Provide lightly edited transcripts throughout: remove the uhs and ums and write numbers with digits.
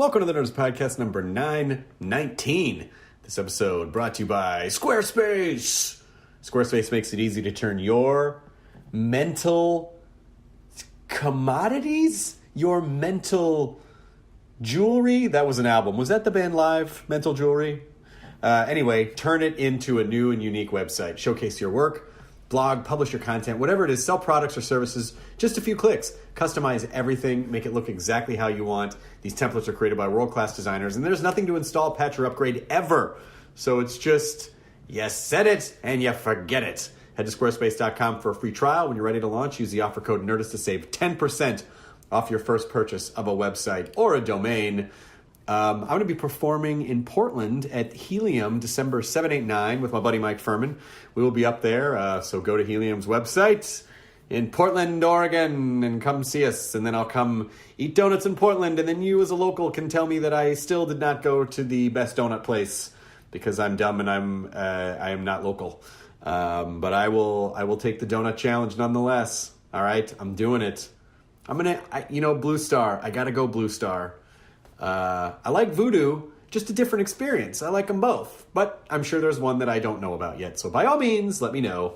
Welcome to the Nerdist Podcast number 919. This episode brought to you by Squarespace. Squarespace makes it easy to turn your mental commodities, your mental jewelry. That was an album. Was that the band Live? Mental Jewelry? Anyway, turn it into a new and unique website. Showcase your work, blog, publish your content, whatever it is, sell products or services, just a few clicks. Customize everything, make it look exactly how you want. These templates are created by world-class designers, and there's nothing to install, patch, or upgrade ever. So it's just, you set it and you forget it. Head to squarespace.com for a free trial. When you're ready to launch, use the offer code Nerdist to save 10% off your first purchase of a website or a domain. I'm going to be performing in Portland at Helium December 7, 8, 9 with my buddy Mike Furman. We will be up there, so go to Helium's website in Portland, Oregon, and come see us. And then I'll come eat donuts in Portland, and then you as a local can tell me that I still did not go to the best donut place because I'm dumb and I am not local. But I will take the donut challenge nonetheless. All right, I'm doing it. Blue Star. I got to go Blue Star. I like Voodoo, just a different experience. I like them both, but I'm sure there's one that I don't know about yet. So by all means, let me know.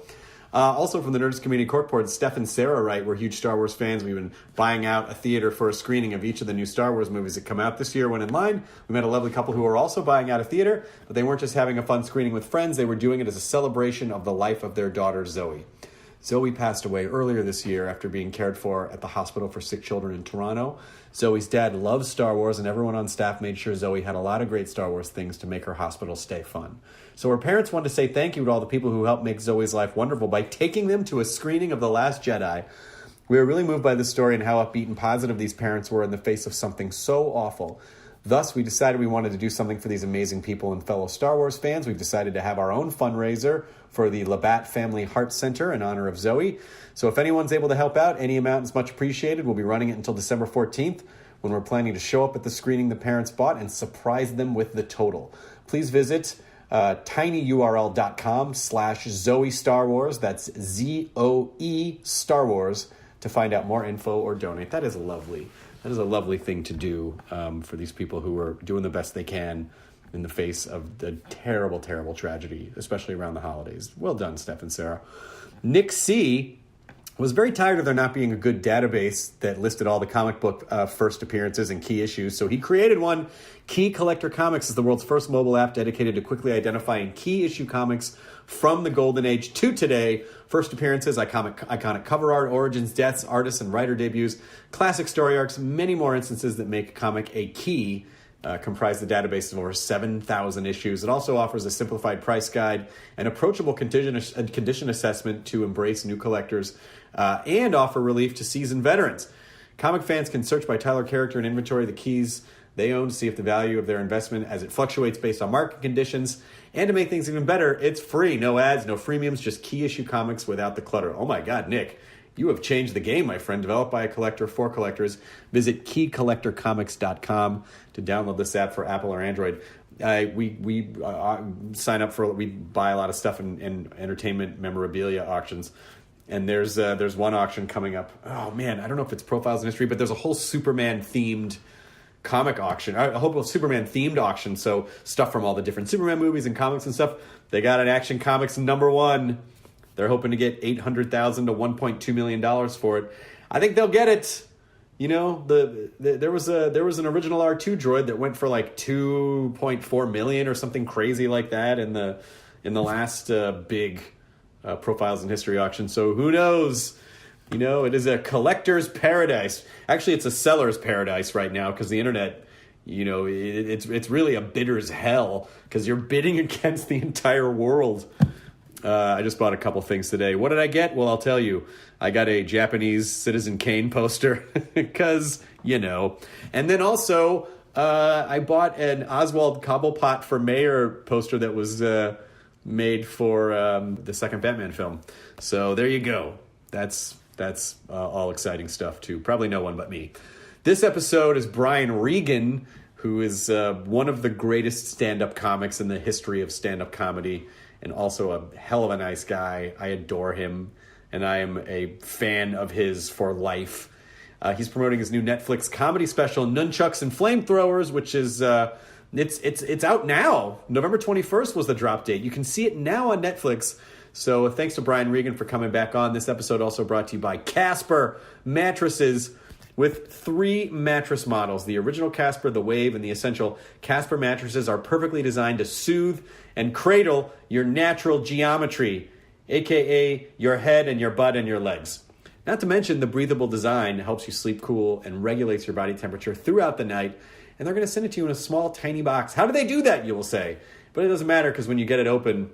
Also from the Nerdist Community Corkboard, Steph and Sarah write, we're huge Star Wars fans. We've been buying out a theater for a screening of each of the new Star Wars movies that come out this year when in line. We met a lovely couple who were also buying out a theater, but they weren't just having a fun screening with friends. They were doing it as a celebration of the life of their daughter, Zoe. Zoe passed away earlier this year after being cared for at the hospital for sick children in Toronto. Zoe's dad loves Star Wars, and everyone on staff made sure Zoe had a lot of great Star Wars things to make her hospital stay fun. So her parents wanted to say thank you to all the people who helped make Zoe's life wonderful by taking them to a screening of The Last Jedi. We were really moved by this story and how upbeat and positive these parents were in the face of something so awful. Thus, we decided we wanted to do something for these amazing people and fellow Star Wars fans. We've decided to have our own fundraiser for the Labatt Family Heart Center in honor of Zoe. So if anyone's able to help out, any amount is much appreciated. We'll be running it until December 14th when we're planning to show up at the screening the parents bought and surprise them with the total. Please visit tinyurl.com/Zoe Star Wars. That's ZOE Star Wars to find out more info or donate. That is lovely. That is a lovely thing to do for these people who are doing the best they can in the face of the terrible, terrible tragedy, especially around the holidays. Well done, Steph and Sarah. Nick C. was very tired of there not being a good database that listed all the comic book first appearances and key issues, so he created one. Key Collector Comics is the world's first mobile app dedicated to quickly identifying key issue comics from the golden age to today. First appearances, iconic cover art, origins, deaths, artists and writer debuts, classic story arcs, many more instances that make a comic a key comprise the database of over 7,000 issues. It also offers a simplified price guide, an approachable condition assessment to embrace new collectors, and offer relief to seasoned veterans. Comic fans can search by title, character, and inventory the keys they own to see if the value of their investment as it fluctuates based on market conditions. And to make things even better, it's free. No ads, no freemiums, just key issue comics without the clutter. Oh my God, Nick, you have changed the game, my friend. Developed by a collector for collectors. Visit keycollectorcomics.com to download this app for Apple or Android. We sign up for, we buy a lot of stuff in entertainment memorabilia auctions. And there's one auction coming up. Oh man, I don't know if it's Profiles in History, but there's a whole Superman themed comic auction. I hope a Superman themed auction. So stuff from all the different Superman movies and comics and stuff. They got an Action Comics #1. They're hoping to get $800,000 to $1.2 million for it. I think they'll get it. You know, there was an original R2 droid that went for like $2.4 million or something crazy like that in the last big Profiles in History auction. So who knows? You know, it is a collector's paradise. Actually, it's a seller's paradise right now because the internet, you know, it's really a bidder's hell because you're bidding against the entire world. I just bought a couple things today. What did I get? Well, I'll tell you. I got a Japanese Citizen Kane poster because, you know. And then also, I bought an Oswald Cobblepot for Mayor poster that was made for the second Batman film. So there you go. That's all exciting stuff, too. Probably no one but me. This episode is Brian Regan, who is one of the greatest stand-up comics in the history of stand-up comedy, and also a hell of a nice guy. I adore him, and I am a fan of his for life. He's promoting his new Netflix comedy special, Nunchucks and Flamethrowers, which is it's out now. November 21st was the drop date. You can see it now on Netflix. So thanks to Brian Regan for coming back on. This episode also brought to you by Casper Mattresses. With 3 mattress models, the original Casper, the Wave, and the Essential, Casper mattresses are perfectly designed to soothe and cradle your natural geometry, aka your head and your butt and your legs. Not to mention the breathable design helps you sleep cool and regulates your body temperature throughout the night. And they're going to send it to you in a small, tiny box. How do they do that, you will say? But it doesn't matter, because when you get it open,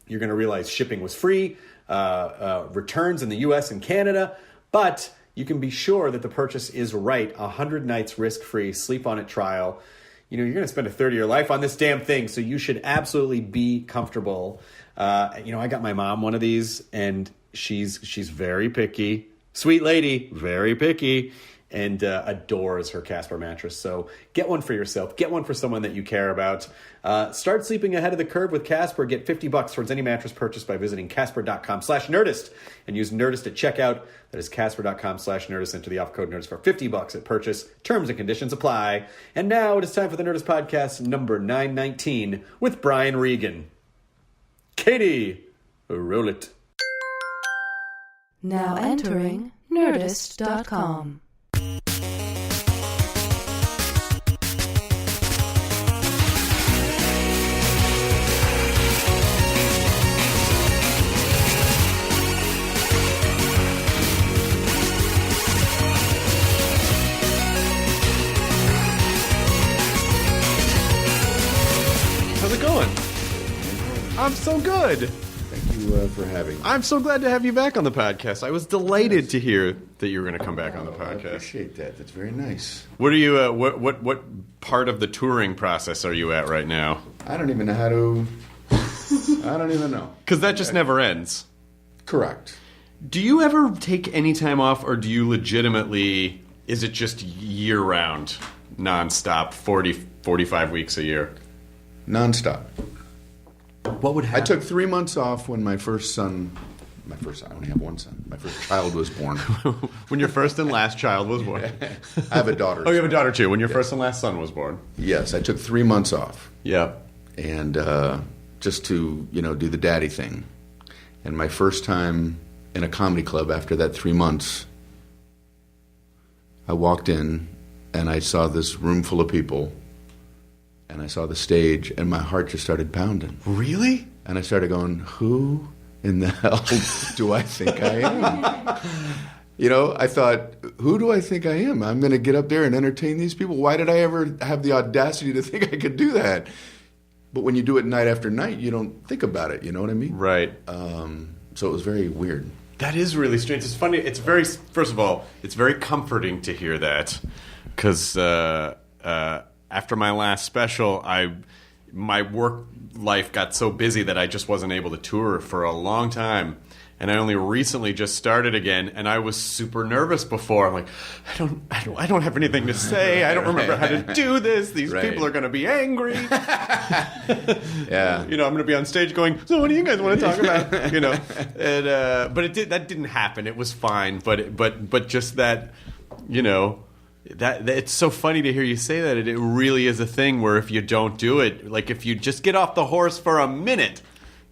you're going to realize shipping was free, returns in the U.S. and Canada, but you can be sure that the purchase is right. 100 nights risk-free, sleep-on-it trial. You're going to spend a third of your life on this damn thing, so you should absolutely be comfortable. I got my mom one of these, and she's very picky. Sweet lady, very picky, and adores her Casper mattress. So get one for yourself. Get one for someone that you care about. Start sleeping ahead of the curve with Casper. Get $50 towards any mattress purchase by visiting Casper.com/Nerdist and use Nerdist at checkout. That is Casper.com/Nerdist. Enter the offer code Nerdist for $50 at purchase. Terms and conditions apply. And now it is time for the Nerdist Podcast number 919 with Brian Regan. Katie, roll it. Now entering Nerdist.com. How's it going? I'm so good. Thank you for having me. I'm so glad to have you back on the podcast. I was delighted to hear that you were going to come back on the podcast. I appreciate that. That's very nice. What are you? What part of the touring process are you at right now? I don't even know how to. I don't even know. Because that just never ends. Correct. Do you ever take any time off, or do you legitimately? Is it just year round, nonstop, 45 weeks a year? Nonstop. What would happen? I took 3 months off when I only have one son. My first child was born. When your first and last child was born. I have a daughter. Oh, you have a daughter too. When your first and last son was born. Yes, I took 3 months off. Yeah. And just to, do the daddy thing. And my first time in a comedy club after that 3 months, I walked in and I saw this room full of people. And I saw the stage, and my heart just started pounding. Really? And I started going, who in the hell do I think I am? I thought, who do I think I am? I'm going to get up there and entertain these people? Why did I ever have the audacity to think I could do that? But when you do it night after night, you don't think about it, you know what I mean? Right. So it was very weird. That is really strange. It's funny. First of all, it's very comforting to hear that, because after my last special, my work life got so busy that I just wasn't able to tour for a long time. And I only recently just started again, and I was super nervous before. I'm like, I don't have anything to say. I don't remember how to do this. These people are going to be angry. Yeah. I'm going to be on stage going, so what do you guys want to talk about? And, but that didn't happen. It was fine. But just that, that it's so funny to hear you say that. It really is a thing where if you don't do it, like if you just get off the horse for a minute,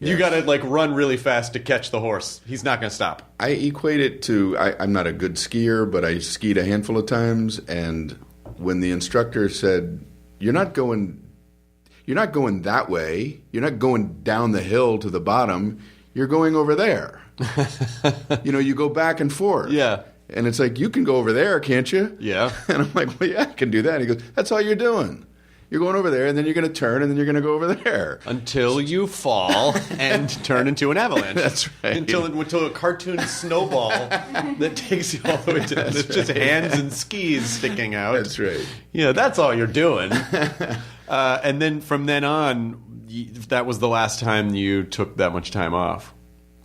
you got to run really fast to catch the horse. He's not going to stop. I equate it to, I'm not a good skier, but I skied a handful of times, and when the instructor said, you're not going that way, you're not going down the hill to the bottom, you're going over there. You go back and forth. Yeah. And it's like, you can go over there, can't you? Yeah. And I'm like, well, yeah, I can do that. And he goes, that's all you're doing. You're going over there, and then you're going to turn, and then you're going to go over there. Until you fall and turn into an avalanche. That's right. Until a cartoon snowball that takes you all the way to it's just hands and skis sticking out. That's right. That's all you're doing. And then from then on, that was the last time you took that much time off.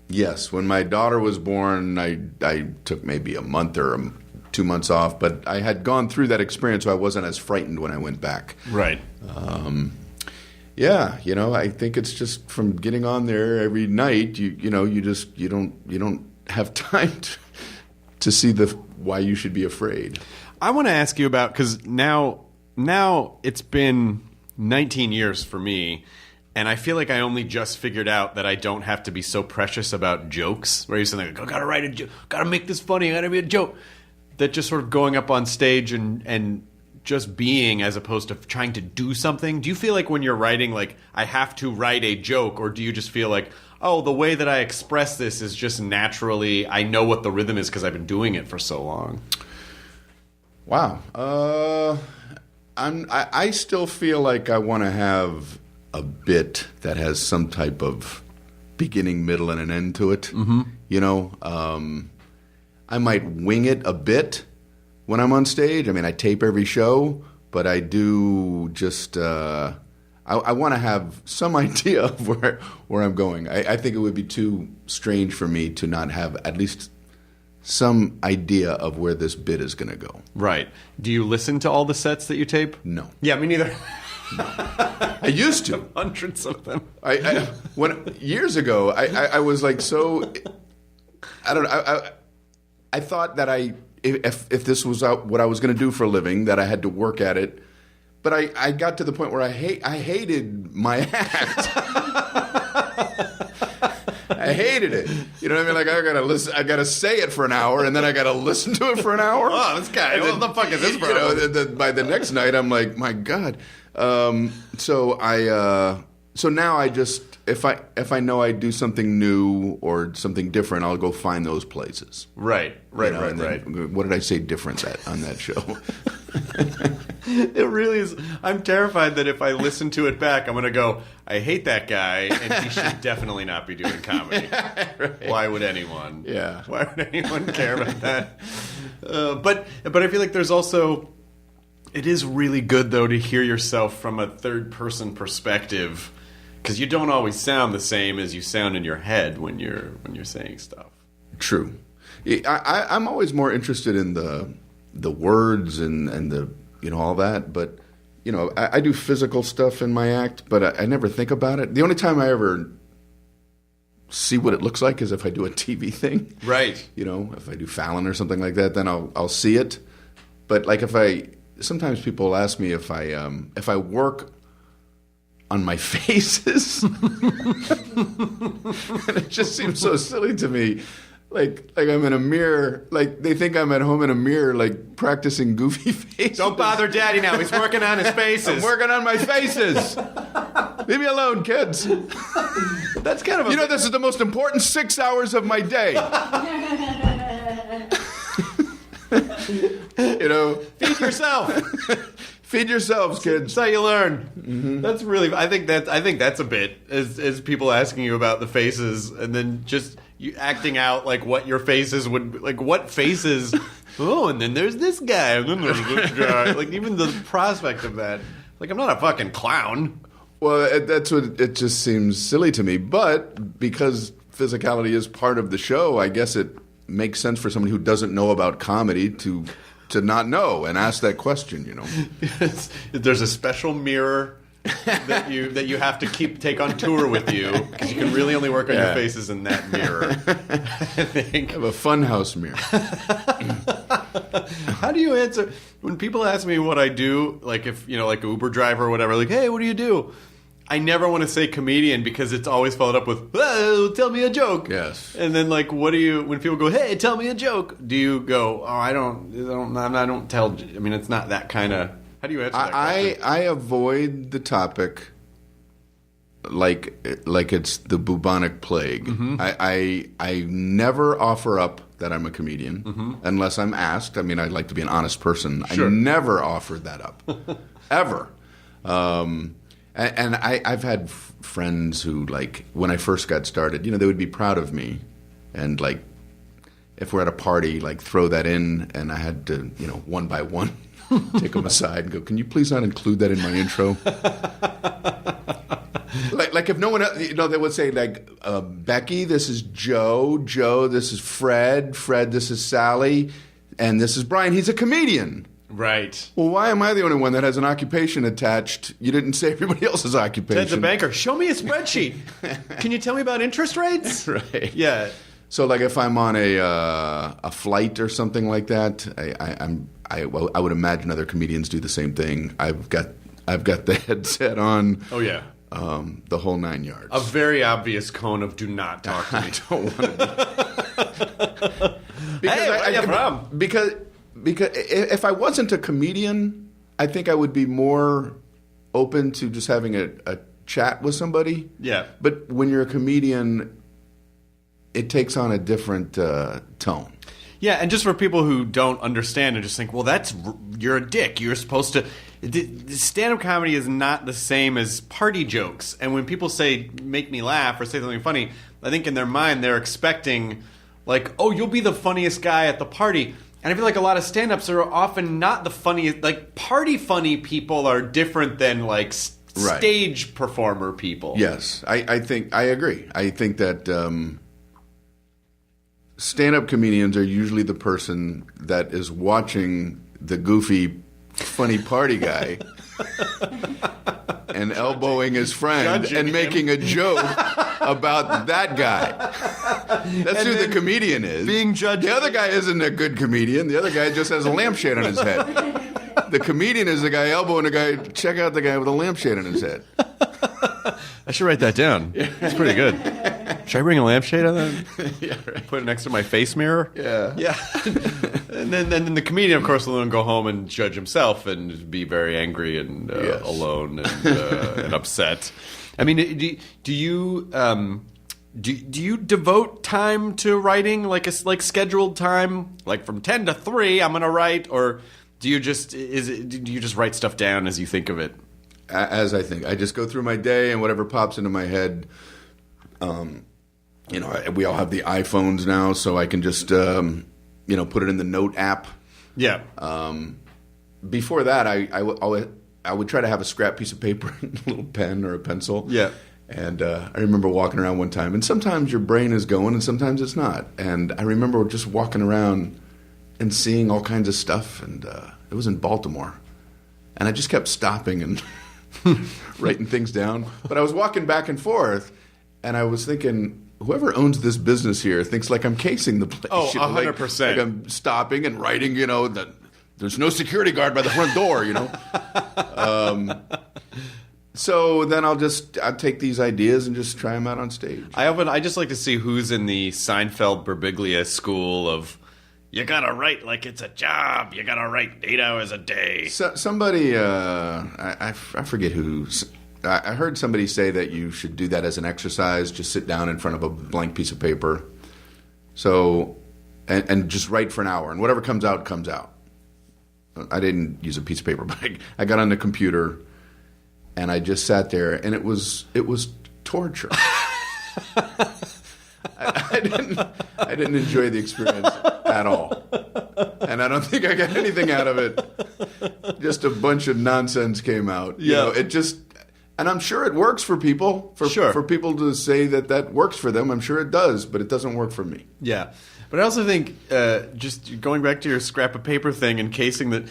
Yes. When my daughter was born, I took maybe a month or 2 months off, but I had gone through that experience, so I wasn't as frightened when I went back. Right. Yeah, I think it's just from getting on there every night. You don't have time to see why you should be afraid. I want to ask you about, because now it's been 19 years for me, and I feel like I only just figured out that I don't have to be so precious about jokes. Where you're saying, like, I gotta write a joke, gotta make this funny, I gotta be a joke. That just sort of going up on stage and just being, as opposed to trying to do something. Do you feel like when you're writing, like, I have to write a joke, or do you just feel like, oh, the way that I express this is just naturally, I know what the rhythm is because I've been doing it for so long? Wow. I still feel like I want to have a bit that has some type of beginning, middle, and an end to it. Mm-hmm. You know, I might wing it a bit when I'm on stage. I mean, I tape every show, but I do just I want to have some idea of where I'm going. I think it would be too strange for me to not have at least some idea of where this bit is going to go. Right. Do you listen to all the sets that you tape? No. Yeah, me neither. No. I used to. Hundreds of them. Years ago, I was like so. I don't know. I thought that if this was what I was going to do for a living, that I had to work at it. But I got to the point where I hated my act. I hated it. You know what I mean? Like, I gotta listen. I gotta say it for an hour, and then I gotta listen to it for an hour. Oh, this guy! What the fuck is this, bro? You know, by the next night, I'm like, my God. So now I just, if I know I do something new or something different, I'll go find those places. Right. What did I say difference on that show? It really is. I'm terrified that if I listen to it back, I'm going to go, I hate that guy, and he should definitely not be doing comedy. Right. Why would anyone? Yeah. Why would anyone care about that? But I feel like there's also, it is really good, though, to hear yourself from a third-person perspective, because you don't always sound the same as you sound in your head when you're saying stuff. True. I'm always more interested in the words and the, you know, all that, but you know, I do physical stuff in my act, but I never think about it. The only time I ever see what it looks like is if I do a TV thing, right? You know, if I do Fallon or something like that, then I'll see it. But like sometimes people ask me if I work on my faces, and it just seems so silly to me. Like I'm in a mirror, like they think I'm at home in a mirror, like practicing goofy faces. Don't bother Daddy now. He's working on his faces. I'm working on my faces. Leave me alone, kids. That's kind of you know, this is the most important 6 hours of my day. You know, feed yourself. Feed yourselves, kids. That's how you learn. Mm-hmm. That's really. I think that's a bit is people asking you about the faces and then just you acting out like what your faces would like. What faces? Oh, and then there's this guy, and then there's this guy. Like even the prospect of that. Like I'm not a fucking clown. Well, that's what it just seems silly to me. But because physicality is part of the show, I guess it makes sense for somebody who doesn't know about comedy to not know and ask that question, you know. There's a special mirror that you have to take on tour with you because you can really only work on your faces in that mirror. I think. I have a funhouse mirror. How do you answer when people ask me what I do? Like if you know, like an Uber driver or whatever. Like, hey, what do you do? I never want to say comedian because it's always followed up with, oh, tell me a joke. Yes. And then like, what do you, when people go, hey, tell me a joke, do you go, oh, I don't tell, I mean, it's not that kind of, how do you answer that question? I avoid the topic like it's the bubonic plague. Mm-hmm. I never offer up that I'm a comedian unless I'm asked. I mean, I'd like to be an honest person. Sure. I never offered that up. Ever. And I've had friends who, like, when I first got started, you know, they would be proud of me. And, like, if we're at a party, like, throw that in. And I had to, you know, one by one, take them aside and go, can you please not include that in my intro? like if no one else, you know, they would say, like, Becky, this is Joe. Joe, this is Fred. Fred, this is Sally. And this is Brian. He's a comedian. Right. Well, why am I the only one that has an occupation attached? You didn't say everybody else's occupation. Ted's a banker. Show me a spreadsheet. Can you tell me about interest rates? Right. Yeah. So, like, if I'm on a flight or something like that, I would imagine other comedians do the same thing. I've got the headset on. Oh yeah. The whole 9 yards. A very obvious cone of do not talk to me. I don't want to. Hey, where you from? Because if I wasn't a comedian, I think I would be more open to just having a chat with somebody. Yeah. But when you're a comedian, it takes on a different tone. Yeah, and just for people who don't understand and just think, well, you're a dick. You're supposed to. Stand-up comedy is not the same as party jokes. And when people say, make me laugh or say something funny, I think in their mind they're expecting, like, oh, you'll be the funniest guy at the party. And I feel like a lot of stand-ups are often not the funniest. Like, party funny people are different than, like, stage performer people. Yes, I agree. I think that stand-up comedians are usually the person that is watching the goofy, funny party guy and elbowing his friend and making a joke about that guy. That's who the comedian is. Being judged. The other guy isn't a good comedian. The other guy just has a lampshade on his head. The comedian is the guy elbowing a guy. Check out the guy with a lampshade on his head. I should write that down. It's pretty good. Should I bring a lampshade on that? Yeah, right. Put it next to my face mirror? Yeah. Yeah. And then the comedian, of course, will then go home and judge himself and be very angry and alone and upset. I mean, do you devote time to writing, like scheduled time, like from 10 to 3 I'm going to write, or do you just write stuff down as you think of it? As I think. I just go through my day and whatever pops into my head. We all have the iPhones now, so I can just put it in the note app. Yeah. Before that, I would try to have a scrap piece of paper and a little pen or a pencil. Yeah. And I remember walking around one time, and sometimes your brain is going and sometimes it's not. And I remember just walking around and seeing all kinds of stuff, and it was in Baltimore. And I just kept stopping and writing things down. But I was walking back and forth, and I was thinking, whoever owns this business here thinks like I'm casing the place. Oh, 100%. Like I'm stopping and writing, that there's no security guard by the front door, So then I'll take these ideas and just try them out on stage. I just like to see who's in the Seinfeld Birbiglia school of, you gotta write like it's a job. You gotta write 8 hours a day. Somebody, I forget who. I heard somebody say that you should do that as an exercise. Just sit down in front of a blank piece of paper. So, and just write for an hour, and whatever comes out, comes out. I didn't use a piece of paper, but I got on the computer, and I just sat there, and it was torture. I didn't enjoy the experience at all, and I don't think I got anything out of it. Just a bunch of nonsense came out. It just, and I'm sure it works for people. For people to say that works for them, I'm sure it does, but it doesn't work for me. Yeah, but I also think just going back to your scrap of paper thing and casing that.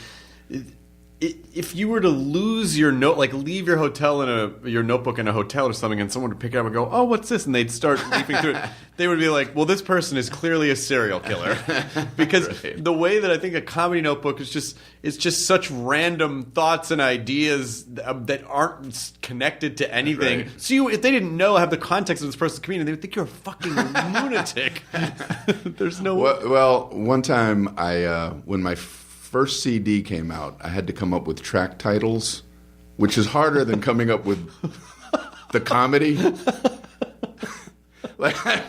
If you were to lose your note, like leave your your notebook in a hotel or something, and someone would pick it up and go, "Oh, what's this?" and they'd start leafing through it, they would be like, "Well, this person is clearly a serial killer," because the way that I think a comedy notebook is just such random thoughts and ideas that aren't connected to anything. Right. So if they didn't have the context of this person's comedian, they would think you're a fucking lunatic. There's no. Well, one time when my first CD came out, I had to come up with track titles, which is harder than coming up with the comedy. like I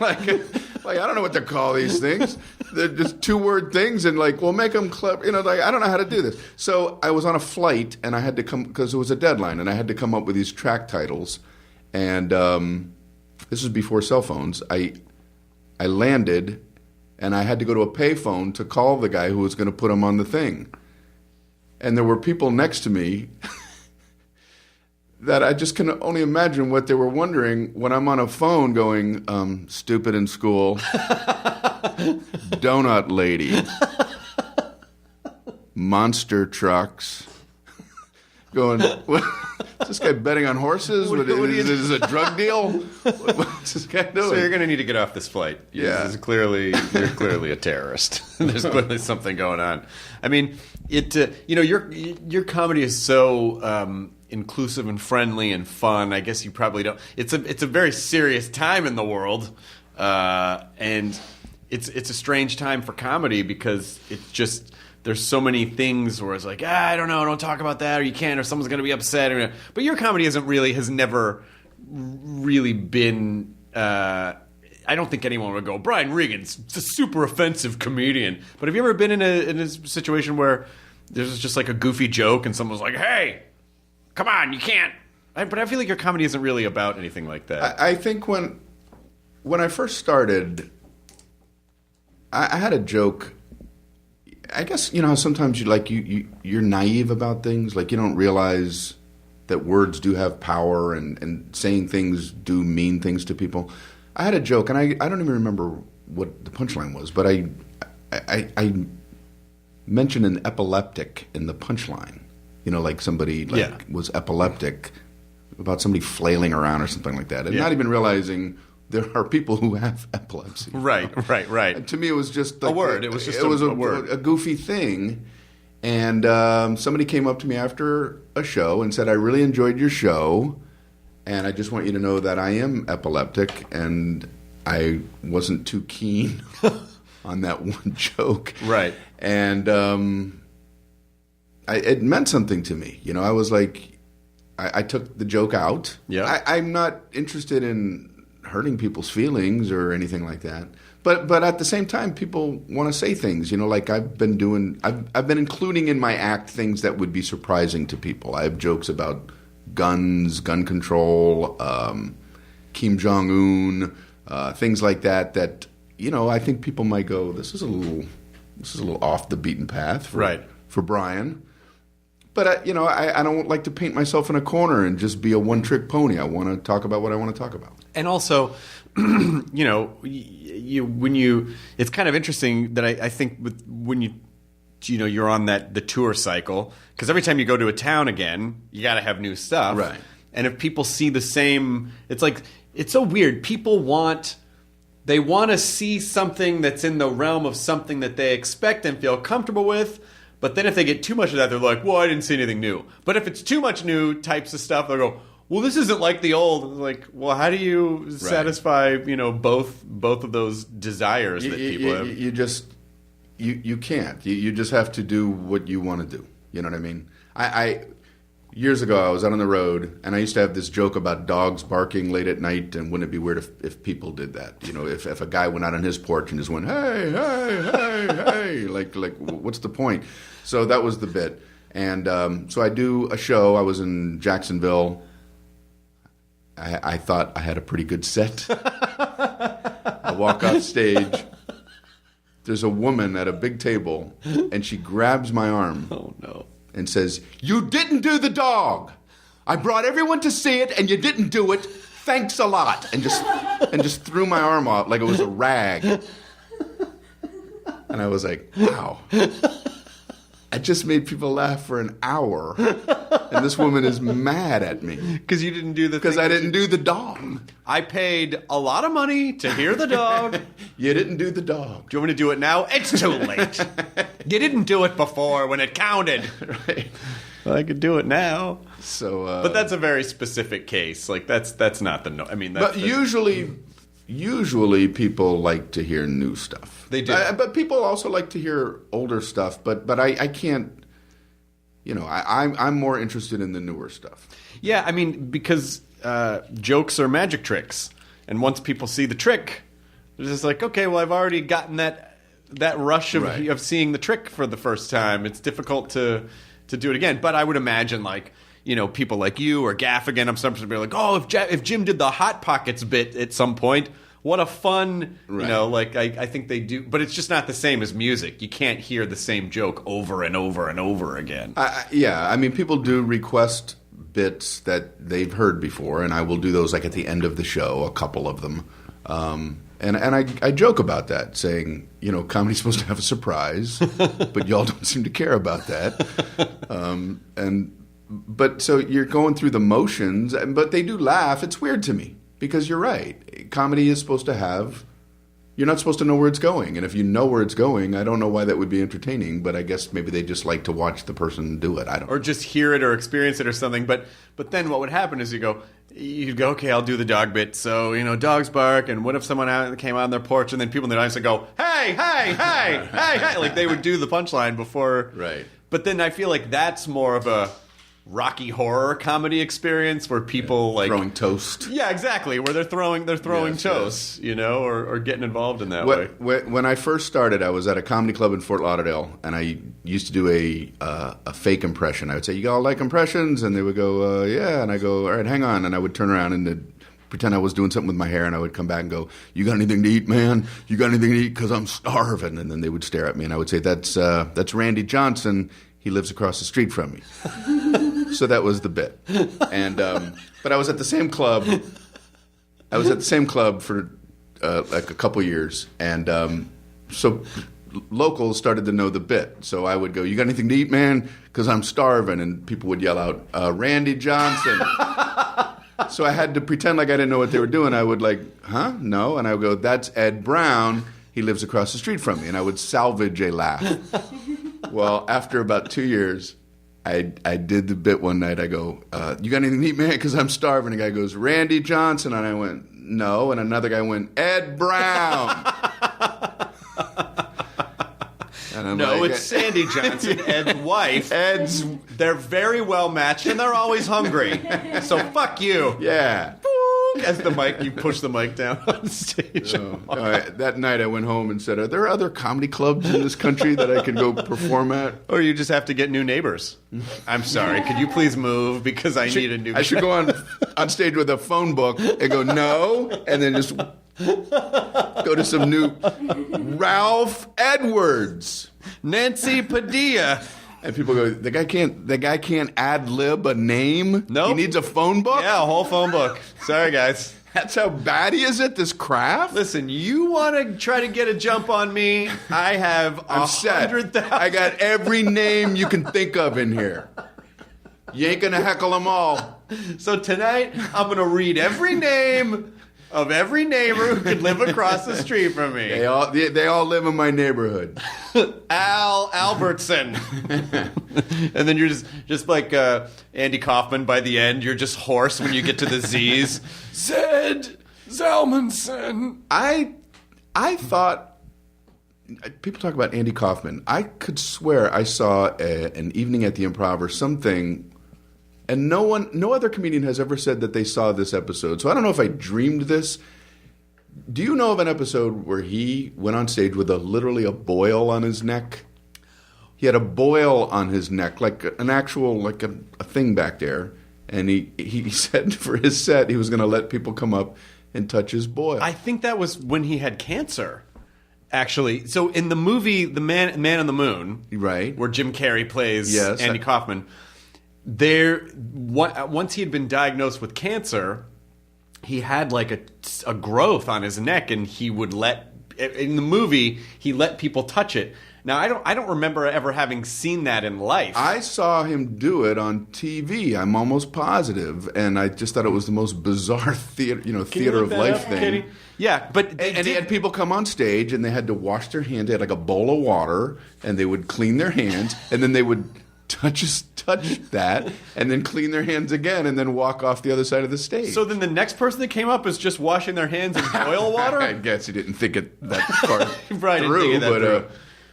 don't know what to call these things. They're just 2-word things, and we'll make them clever. I don't know how to do this. So I was on a flight, and I had to come because it was a deadline, and I had to come up with these track titles. And this was before cell phones. I landed. And I had to go to a payphone to call the guy who was going to put them on the thing. And there were people next to me that I just can only imagine what they were wondering when I'm on a phone going, stupid in school, donut lady, monster trucks. going, what, is this guy betting on horses? Is it a drug deal? What's this guy doing? So you're going to need to get off this flight. Yeah. You're clearly a terrorist. There's clearly something going on. I mean, your comedy is so inclusive and friendly and fun. I guess you probably don't. It's a very serious time in the world, and it's a strange time for comedy because it's just. There's so many things where it's like, I don't know, don't talk about that, or you can't, or someone's going to be upset. But your comedy has never really been. I don't think anyone would go, Brian Regan's a super offensive comedian. But have you ever been in a situation where there's just like a goofy joke and someone's like, hey, come on, you can't. But I feel like your comedy isn't really about anything like that. I think when I first started, I had a joke. I guess, sometimes you're naive about things. Like, you don't realize that words do have power and saying things do mean things to people. I had a joke, and I don't even remember what the punchline was, but I mentioned an epileptic in the punchline. Like somebody was epileptic, about somebody flailing around or something like that. And not even realizing there are people who have epilepsy. Right. And to me, it was just like a word. It was just a word. A goofy thing. And somebody came up to me after a show and said, I really enjoyed your show, and I just want you to know that I am epileptic, and I wasn't too keen on that one joke. Right. And it meant something to me. I was like, I took the joke out. Yeah. I'm not interested in hurting people's feelings or anything like that. But at the same time, people want to say things. Like I've been including in my act things that would be surprising to people. I have jokes about guns, gun control, Kim Jong-un, things like that. That I think people might go, this is a little off the beaten path for Brian. But I don't like to paint myself in a corner and just be a one-trick pony. I want to talk about what I want to talk about. And also, it's kind of interesting that I think when you're on the tour cycle, because every time you go to a town again, you got to have new stuff. Right. And if people see the same, it's so weird. People want to see something that's in the realm of something that they expect and feel comfortable with. But then if they get too much of that, they're like, well, I didn't see anything new. But if it's too much new types of stuff, they'll go, well, this isn't like the old. Like, well, how do you satisfy, both of those desires that people have? You can't. You just have to do what you want to do. You know what I mean? Years ago, I was out on the road, and I used to have this joke about dogs barking late at night, and wouldn't it be weird if people did that? If a guy went out on his porch and just went, hey, hey, hey, hey, like what's the point? So that was the bit. And so I do a show. I was in Jacksonville. I thought I had a pretty good set. I walk off stage. There's a woman at a big table, and she grabs my arm. Oh, no. And says, you didn't do the dog. I brought everyone to see it, and you didn't do it. Thanks a lot. And just threw my arm off like it was a rag. And I was like, wow. I just made people laugh for an hour, and this woman is mad at me. Because you didn't do the thing. Because I didn't do the dog. I paid a lot of money to hear the dog. You didn't do the dog. Do you want me to do it now? It's too late. You didn't do it before when it counted. Right. Well, I could do it now. So, but that's a very specific case. Like that's not the. I mean, that's usually people like to hear new stuff. They do. But people also like to hear older stuff. But I can't. I'm more interested in the newer stuff. Yeah, I mean, because jokes are magic tricks, and once people see the trick, they're just like, okay, well, I've already gotten that rush of seeing the trick for the first time. It's difficult to do it again. But I would imagine, people like you or Gaffigan, I'm supposed to be like, oh, if Jim did the Hot Pockets bit at some point, what a fun, I think they do. But it's just not the same as music. You can't hear the same joke over and over and over again. Yeah, I mean, people do request bits that they've heard before, and I will do those at the end of the show, a couple of them. And I joke about that, saying, comedy's supposed to have a surprise, but y'all don't seem to care about that. And but so you're going through the motions, but they do laugh. It's weird to me because you're right. Comedy is supposed to have. You're not supposed to know where it's going, and if you know where it's going, I don't know why that would be entertaining. But I guess maybe they just like to watch the person do it. I don't. Or just hear it or experience it or something. But then what would happen is you'd go, okay, I'll do the dog bit. So dogs bark, and what if someone came out on their porch, and then people in the audience would go, hey, hey, hey, hey, hey, like they would do the punchline before. Right. But then I feel like that's more of a Rocky Horror comedy experience where people like throwing toast. Yeah, exactly. Where they're throwing Yes, toast, or getting involved in that way. When I first started, I was at a comedy club in Fort Lauderdale, and I used to do a fake impression. I would say, "You all like impressions?" And they would go, "Yeah." And I go, "All right, hang on." And I would turn around and pretend I was doing something with my hair, and I would come back and go, "You got anything to eat, man? You got anything to eat? Because I'm starving." And then they would stare at me, and I would say, "That's Randy Johnson. He lives across the street from me." So that was the bit. And but I was at the same club. I was at the same club for like a couple years, and so locals started to know the bit. So I would go, "You got anything to eat, man? Because I'm starving." And people would yell out, "Randy Johnson." So I had to pretend like I didn't know what they were doing. I would like, "Huh? No." And I would go, "That's Ed Brown. He lives across the street from me." And I would salvage a laugh. Well, after about 2 years, I did the bit one night. I go, "You got anything to eat, man? Because I'm starving." A guy goes, "Randy Johnson." And I went, "No." And another guy went, "Ed Brown." And I'm No, like, it's Sandy Johnson, Ed's wife. They're very well matched, and they're always hungry. So fuck you. yeah. As you push the mic down on stage. That night I went home and said, "Are there other comedy clubs in this country that I can go perform at?" Or you just have to get new neighbors. I'm sorry. Could you please move because I need a new. I should go on stage with a phone book and go, "No," and then just go to some new Ralph Edwards, Nancy Padilla. and people go, the guy can't ad lib a name. Nope. He needs a phone book. Yeah, a whole phone book. Sorry, guys. That's how bad he is at this craft. Listen, you want to try to get a jump on me? I have I'm set. 100,000. I got every name you can think of in here. You ain't gonna heckle them all. So tonight, I'm going to read every name of every neighbor who could live across the street from me. They all live in my neighborhood. Al Albertson. And then you're just like Andy Kaufman by the end. You're just hoarse when you get to the Z's. Zed Zalmanson. I thought, people talk about Andy Kaufman. I could swear I saw an evening at the Improv or something, and no other comedian has ever said that they saw this episode. So I don't know if I dreamed this. Do you know of an episode where he went on stage with literally a boil on his neck? He had a boil on his neck, like an actual, like a thing back there. And he said for his set he was going to let people come up and touch his boil. I think that was when he had cancer, actually. So in the movie The Man on the Moon, right, where Jim Carrey plays Yes. Andy Kaufman, once he had been diagnosed with cancer, he had like a growth on his neck, and he would in the movie he let people touch it. Now I don't remember ever having seen that in life. I saw him do it on TV. I'm almost positive, and I just thought it was the most bizarre theater of life thing. Katie? Yeah, but And he had people come on stage, and they had to wash their hands. They had like a bowl of water, and they would clean their hands, and then they would touch that, and then clean their hands again, and then walk off the other side of the stage. So then the next person that came up is just washing their hands in boil water? I guess he didn't think it that far Right, through, through.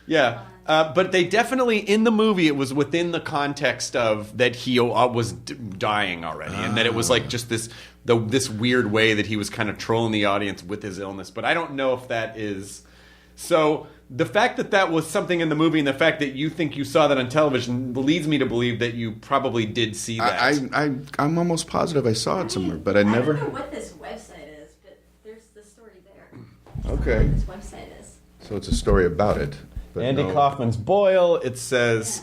Yeah. But they definitely, in the movie, it was within the context of that he was dying already, and that it was like just this weird way that he was kind of trolling the audience with his illness. But I don't know if that is... So the fact that was something in the movie, and the fact that you think you saw that on television, leads me to believe that you probably did see that. I'm almost positive I saw it somewhere, but I never... I don't know what this website is, but there's the story there. Okay. What this website is. So it's a story about it. But Andy no. Kaufman's boil, it says...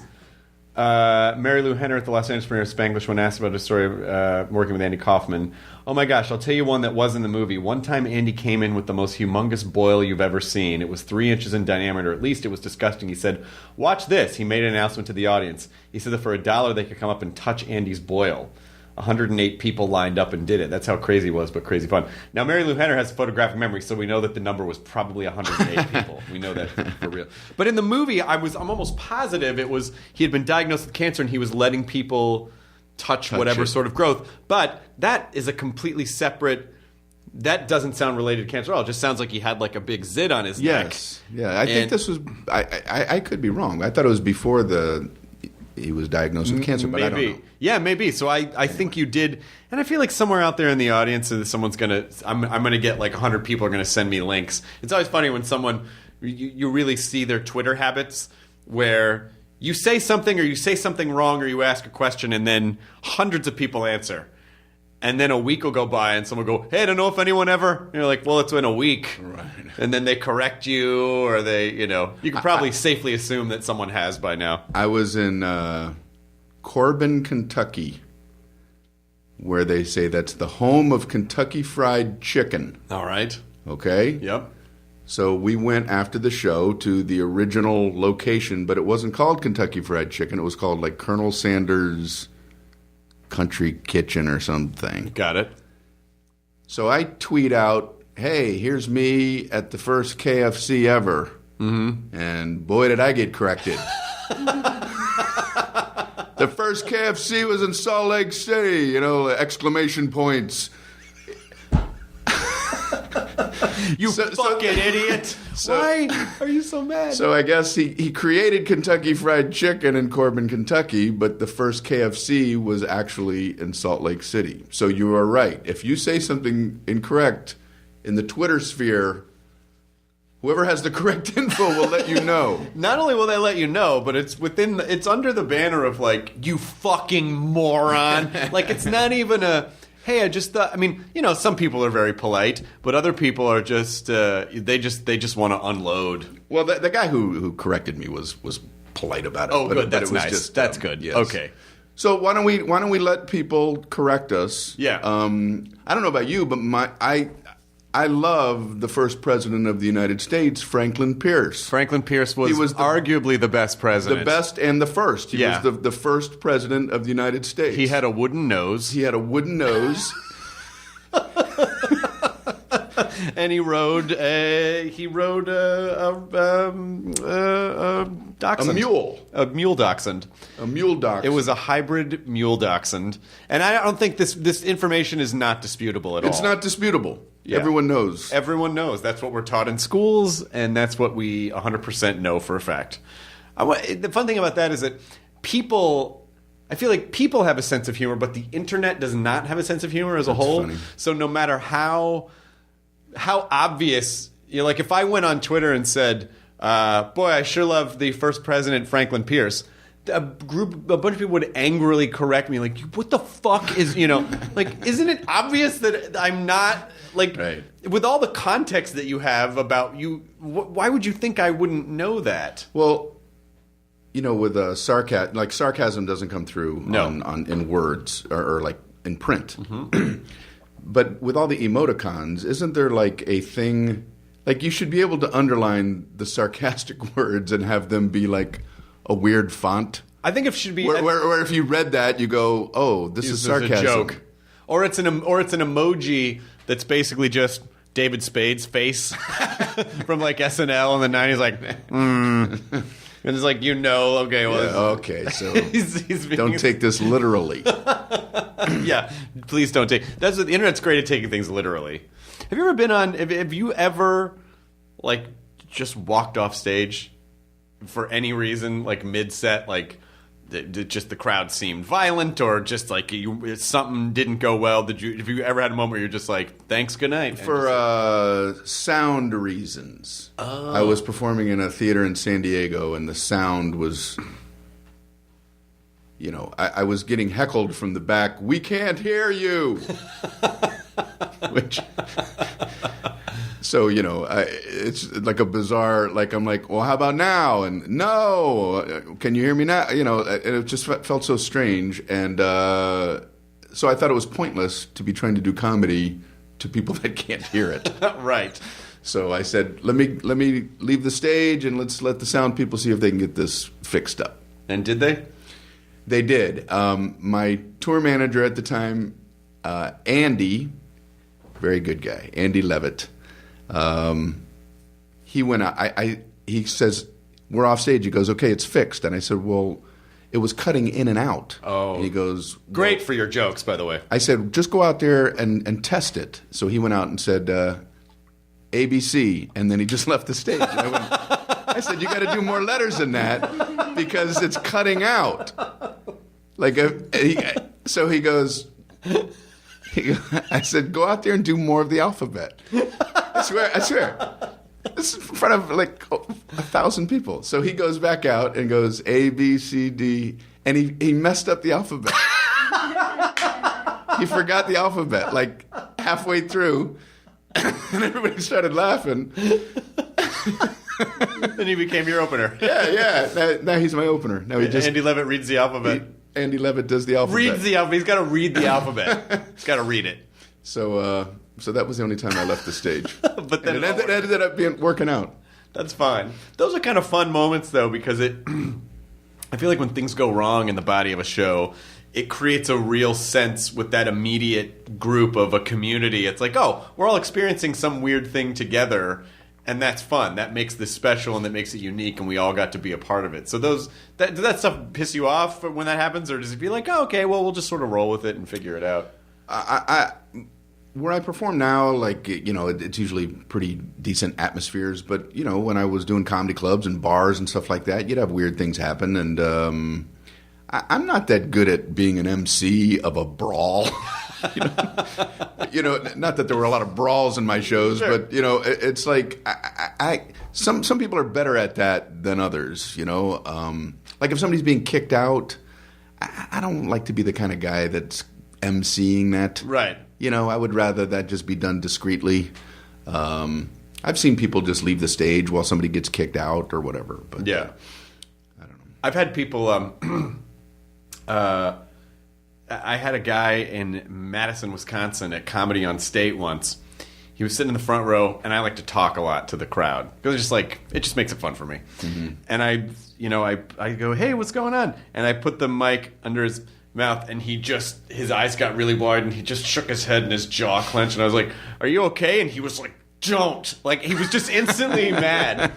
Mary Lou Henner at the Los Angeles premiere of Spanglish when asked about a story of working with Andy Kaufman. Oh my gosh, I'll tell you one that was in the movie. One time Andy came in with the most humongous boil you've ever seen. It was 3 inches in diameter. At least it was disgusting. He said, watch this. He made an announcement to the audience. He said that for $1 they could come up and touch Andy's boil. 108 people lined up and did it. That's how crazy it was, but crazy fun. Now, Mary Lou Henner has photographic memory, so we know that the number was probably 108 people. We know that for real. But in the movie, I'm almost positive it was he had been diagnosed with cancer and he was letting people touch whatever sort of growth. But that is a completely separate... That doesn't sound related to cancer at all. It just sounds like he had like a big zit on his neck. Yes. Yeah, I think this was... I could be wrong. I thought it was before he was diagnosed with cancer, but I don't know. Yeah, maybe. So I think you did, and I feel like somewhere out there in the audience, someone's gonna. I'm gonna get like 100 people are gonna send me links. It's always funny when someone you really see their Twitter habits where you say something or you say something wrong or you ask a question and then hundreds of people answer. And then a week will go by and someone will go, hey, I don't know if anyone ever... And you're like, well, it's been a week. Right. And then they correct you or they, you can probably safely assume that someone has by now. I was in Corbin, Kentucky, where they say that's the home of Kentucky Fried Chicken. All right. Okay? Yep. So we went after the show to the original location, but it wasn't called Kentucky Fried Chicken. It was called like Colonel Sanders... Country Kitchen or something. Got it. So I tweet out, hey, here's me at the first KFC ever. Mm-hmm. And boy, did I get corrected. The first KFC was in Salt Lake City, exclamation points. You fucking idiot. Why are you so mad? So I guess he created Kentucky Fried Chicken in Corbin, Kentucky, but the first KFC was actually in Salt Lake City. So you are right. If you say something incorrect in the Twitter sphere, whoever has the correct info will let you know. Not only will they let you know, but it's under the banner of like, you fucking moron. Like it's not even a... Hey, I just thought. I mean, some people are very polite, but other people are just they just want to unload. Well, the guy who corrected me was polite about it. Oh, good. That's it was nice. Just, that's good. Yes. Okay. So why don't we let people correct us? Yeah. I don't know about you, but I love the first president of the United States, Franklin Pierce. Franklin Pierce was arguably the best president. The best and the first. He Yeah. was the first president of the United States. He had a wooden nose. And he rode a dachshund. A mule. A mule dachshund. A mule dachshund. It was a hybrid mule dachshund. And I don't think this information is not disputable at all. It's not disputable. Yeah. Everyone knows. Everyone knows. That's what we're taught in schools, and that's what we 100% know for a fact. The fun thing about that is that I feel like people have a sense of humor, but the internet does not have a sense of humor as a whole. Funny. So no matter how obvious, like if I went on Twitter and said, boy, I sure love the first president, Franklin Pierce, a bunch of people would angrily correct me, like, what the fuck is, like, isn't it obvious that I'm not, like, right. With all the context that you have about you, why would you think I wouldn't know that? Well, with sarcasm doesn't come through in words or like in print. Mm-hmm. But with all the emoticons, isn't there like a thing, like you should be able to underline the sarcastic words and have them be like a weird font? I think it should be where if you read that, you go, "Oh, this is sarcasm." A joke. Or it's an emoji that's basically just David Spade's face from like SNL in the 90s, like, And it's like, okay, well, yeah, okay, so he's don't take this literally. Yeah, please don't take. That's what the internet's great at taking things literally. Have you ever been on? Have you ever like just walked off stage for any reason, like mid-set, like just the crowd seemed violent, or just like something didn't go well? Have you ever had a moment where you're just like, thanks, good night? For sound reasons. Oh. I was performing in a theater in San Diego, and the sound was, I was getting heckled from the back. We can't hear you. So, it's like a bizarre, like, I'm like, well, how about now? And no, can you hear me now? And it just felt so strange. And so I thought it was pointless to be trying to do comedy to people that can't hear it. Right. So I said, let me leave the stage and let's let the sound people see if they can get this fixed up. And did they? They did. My tour manager at the time, Andy, very good guy, Andy Levitt, he went out. He says, we're off stage. He goes, okay, it's fixed. And I said, well, it was cutting in and out. Oh. And he goes, Great well, for your jokes, by the way. I said, just go out there and test it. So he went out and said, ABC, and then he just left the stage. And I said, you got to do more letters than that because it's cutting out. So he goes, I said, go out there and do more of the alphabet. I swear. This is in front of like 1,000 people. So he goes back out and goes A, B, C, D, and he messed up the alphabet. He forgot the alphabet like halfway through. And everybody started laughing. Then he became your opener. Yeah. Now he's my opener. Now Andy Levitt reads the alphabet. Andy Levitt does the alphabet. Reads the alphabet. He's got to read the alphabet. He's got to read it. So that was the only time I left the stage. But then it ended up working out. That's fine. Those are kind of fun moments, though, because I feel like when things go wrong in the body of a show, it creates a real sense with that immediate group of a community. It's like, oh, we're all experiencing some weird thing together, and that's fun. That makes this special, and that makes it unique, and we all got to be a part of it. So does that stuff piss you off when that happens, or does it be like, oh, okay, well, we'll just sort of roll with it and figure it out? Where I perform now, like, it's usually pretty decent atmospheres. But, when I was doing comedy clubs and bars and stuff like that, you'd have weird things happen. And I'm not that good at being an MC of a brawl. Not that there were a lot of brawls in my shows, sure. But, it's like some people are better at that than others, Like if somebody's being kicked out, I don't like to be the kind of guy that's emceeing that. Right. I would rather that just be done discreetly. I've seen people just leave the stage while somebody gets kicked out or whatever. But yeah. I don't know. I've had people... I had a guy in Madison, Wisconsin at Comedy on State once. He was sitting in the front row, and I like to talk a lot to the crowd. Because it just makes it fun for me. Mm-hmm. And I go, hey, what's going on? And I put the mic under his mouth, and his eyes got really wide, and he just shook his head and his jaw clenched, and I was like, are you okay? And he was like, don't. Like, he was just instantly mad.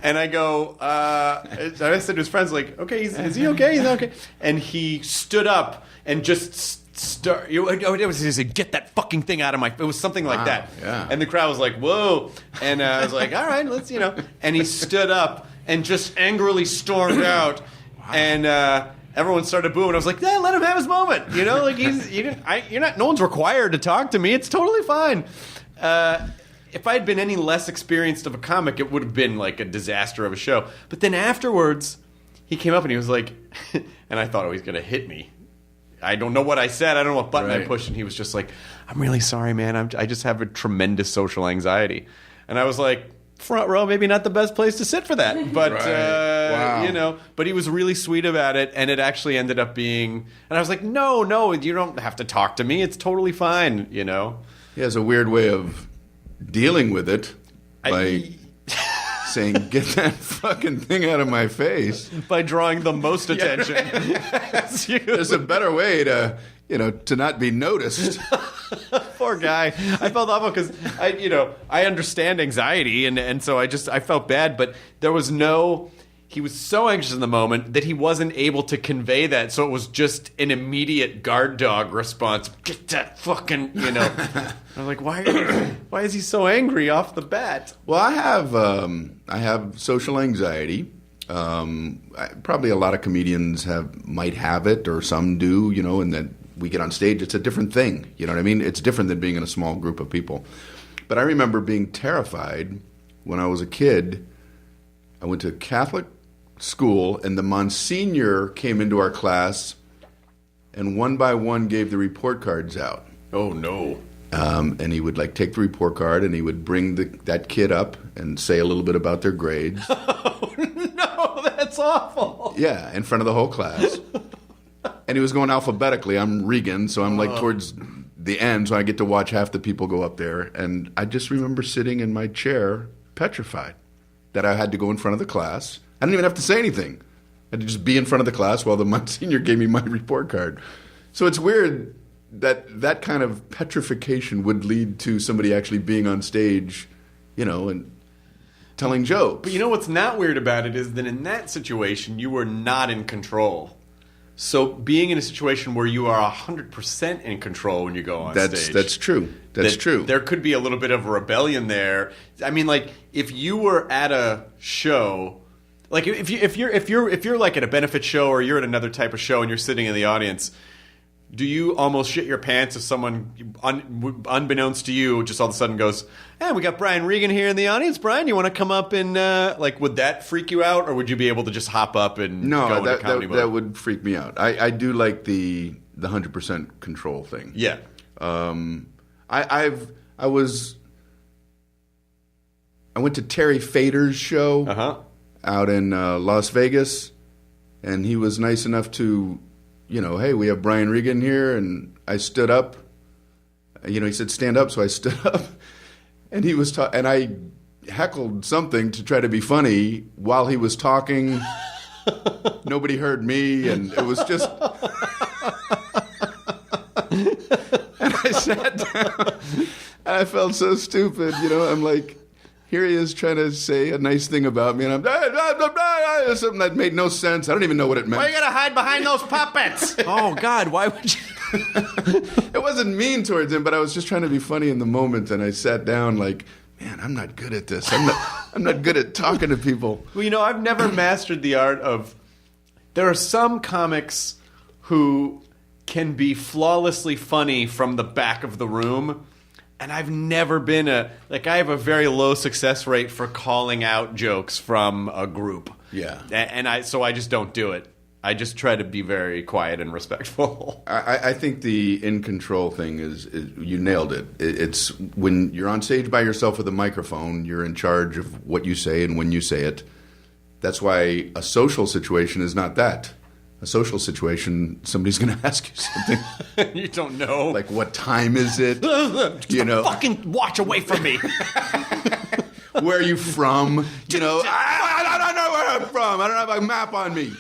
And I go, I said to his friends, like, okay, is he okay? He's okay. And he stood up and just it was get that fucking thing out of my... It was something like that. Yeah. And the crowd was like, whoa. And I was like, all right, let's, And he stood up and just angrily stormed out. Wow. And everyone started booing. I was like, yeah, let him have his moment. No one's required to talk to me. It's totally fine. If I had been any less experienced of a comic, it would have been like a disaster of a show. But then afterwards, he came up and he was like, and I thought, oh, he's going to hit me. I don't know what I said. I don't know what button I pushed. And he was just like, I'm really sorry, man. I just have a tremendous social anxiety. And I was like, front row, maybe not the best place to sit for that. But, Wow. But he was really sweet about it. And it actually ended up being, and I was like, no, you don't have to talk to me. It's totally fine, He has a weird way of dealing with it by saying, get that fucking thing out of my face. By drawing the most attention. There's a better way to, to not be noticed. Poor guy. I felt awful because I understand anxiety and so I felt bad, but there was he was so anxious in the moment that he wasn't able to convey that. So it was just an immediate guard dog response. Get that fucking, I'm like, why is he so angry off the bat? Well, I have social anxiety. Probably a lot of comedians might have it, or some do, and then we get on stage, it's a different thing. You know what I mean? It's different than being in a small group of people. But I remember being terrified when I was a kid. I went to Catholic school, and the Monsignor came into our class and one by one gave the report cards out. Oh, no. And he would like take the report card and he would bring that kid up and say a little bit about their grades. Oh, no, that's awful. Yeah, in front of the whole class. And he was going alphabetically. I'm Regan, so I'm like towards the end, so I get to watch half the people go up there. And I just remember sitting in my chair, petrified, that I had to go in front of the class. I didn't even have to say anything. I had to just be in front of the class while the Monsignor gave me my report card. So it's weird that kind of petrification would lead to somebody actually being on stage, and telling jokes. But you know what's not weird about it is that in that situation, you were not in control. So being in a situation where you are 100% in control when you go on stage. That's true. That's true. There could be a little bit of a rebellion there. I mean, like, if you were at a show, like if you're like at a benefit show or you're at another type of show and you're sitting in the audience, do you almost shit your pants if someone, unbeknownst to you, just all of a sudden goes, "Hey, we got Brian Regan here in the audience. Brian, you want to come up and would that freak you out, or would you be able to just hop up and go into comedy mode? That would freak me out. I do like the 100% control thing. Yeah. I went to Terry Fader's show out in Las Vegas, and he was nice enough to, hey, we have Brian Regan here, and I stood up. He said stand up, so I stood up, and he was and I heckled something to try to be funny while he was talking. Nobody heard me, and it was just. And I sat down, and I felt so stupid. I'm like, here he is trying to say a nice thing about me, and I'm something that made no sense. I don't even know what it meant. Why are you gonna hide behind those puppets? Oh God, why would you? It wasn't mean towards him, but I was just trying to be funny in the moment, and I sat down like, man, I'm not good at this. I'm not good at talking to people. Well, I've never mastered the art of. There are some comics who can be flawlessly funny from the back of the room. And I've never been I have a very low success rate for calling out jokes from a group. Yeah. And so I just don't do it. I just try to be very quiet and respectful. I think the in control thing is you nailed it. It's when you're on stage by yourself with a microphone, you're in charge of what you say and when you say it. That's why a social situation is not that. A social situation, somebody's going to ask you something. You don't know. Like, what time is it? Fucking watch away from me. Where are you from? I don't know where I'm from. I don't have a map on me.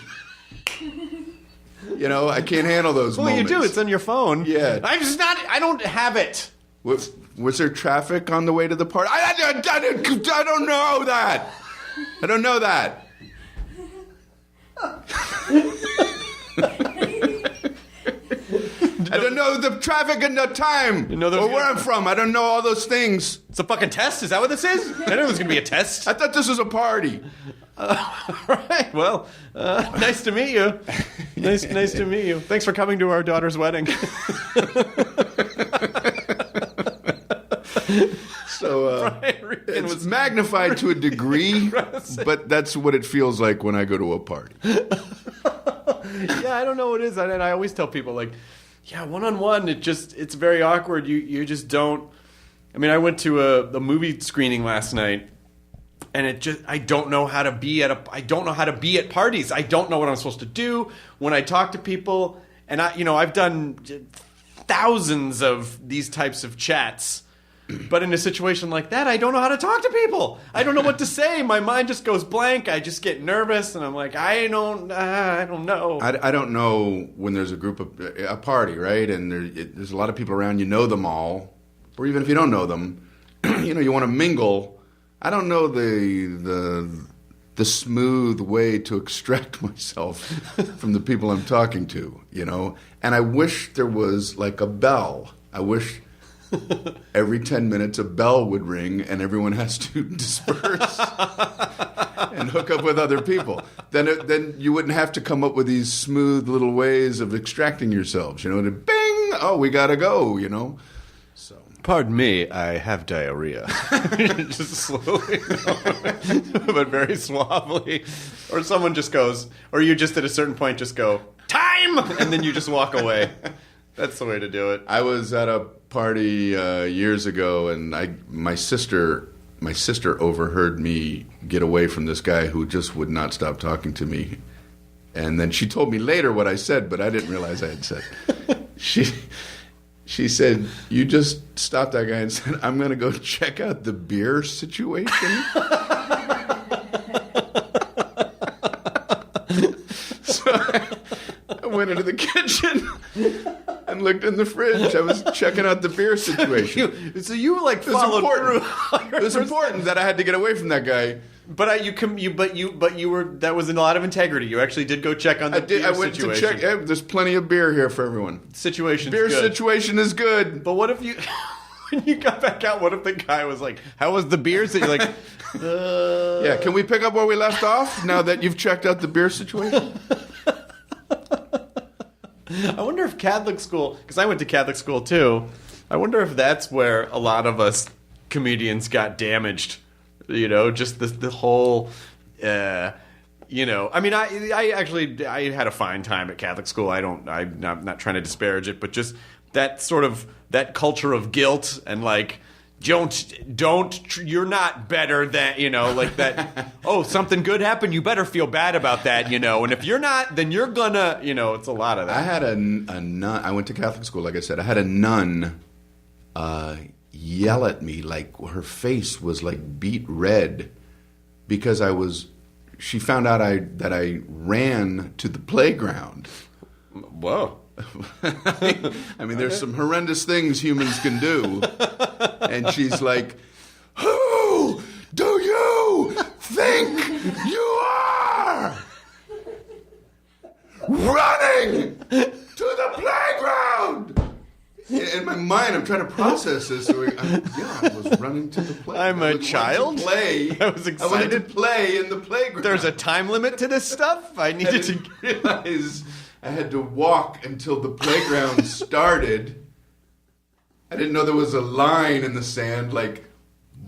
I can't handle those moments. Well, you do. It's on your phone. Yeah. I don't have it. Was there traffic on the way to the party? I don't know that. I don't know that. I don't know the traffic and the time or where I'm from. I don't know all those things. It's a fucking test? Is that what this is? I knew it was going to be a test. I thought this was a party. All right. Well, nice to meet you. Nice to meet you. Thanks for coming to our daughter's wedding. So it's magnified to a degree, but that's what it feels like when I go to a party. Yeah, I don't know what it is. And I always tell people, like, yeah, one-on-one, it's very awkward. You just don't. I mean, I went to a movie screening last night, and I don't know how to be at parties. I don't know what I'm supposed to do when I talk to people. And I've done thousands of these types of chats. But in a situation like that, I don't know how to talk to people. I don't know what to say. My mind just goes blank. I just get nervous, and I'm like, I don't know. I don't know when there's a party, right? And there's a lot of people around. You know them all, or even if you don't know them, you want to mingle. I don't know the smooth way to extract myself from the people I'm talking to, And I wish there was like a bell. I wish. Every 10 minutes a bell would ring and everyone has to disperse and hook up with other people. Then you wouldn't have to come up with these smooth little ways of extracting yourselves, to bing, oh, we gotta go, So pardon me, I have diarrhea. Just slowly, but very suavely. Or someone just goes, or you just at a certain point just go, time! And then you just walk away. That's the way to do it. I was at a party years ago, and my sister overheard me get away from this guy who just would not stop talking to me. And then she told me later what I said, but I didn't realize I had said. She said, "You just stopped that guy and said, I'm going to go check out the beer situation." So I went into the kitchen and looked in the fridge. I was checking out the beer situation. So you like followed through. It was important that I had to get away from that guy. But you were that was a lot of integrity. You actually did go check on the beer I went situation. to check. Hey, there's plenty of beer here for everyone. Situation's Beer good. situation is good. But what if you, when you got back out, what if the guy was like, "How was the beers?" That you're like, Yeah, can we pick up where we left off now that you've checked out the beer situation? I wonder if Catholic school, because I went to Catholic school too. I wonder if that's where a lot of us comedians got damaged. You know, just the whole, I mean, I had a fine time at Catholic school. I'm not trying to disparage it, but just that sort of, that culture of guilt and like, you're not better than, like that, oh, something good happened, you better feel bad about that, and if you're not, then you're gonna, it's a lot of that. I had a nun, I went to Catholic school, like I said. I had a nun yell at me, like her face was like beet red because she found out that I ran to the playground. Whoa. I mean, there's some horrendous things humans can do. And she's like, "Who do you think you are? Running to the playground!" In my mind, I'm trying to process this. So I was running to the playground. I'm a child? Play. I was excited. I wanted to play in the playground. There's a time limit to this stuff? I needed to realize I had to walk until the playground started. I didn't know there was a line in the sand, like,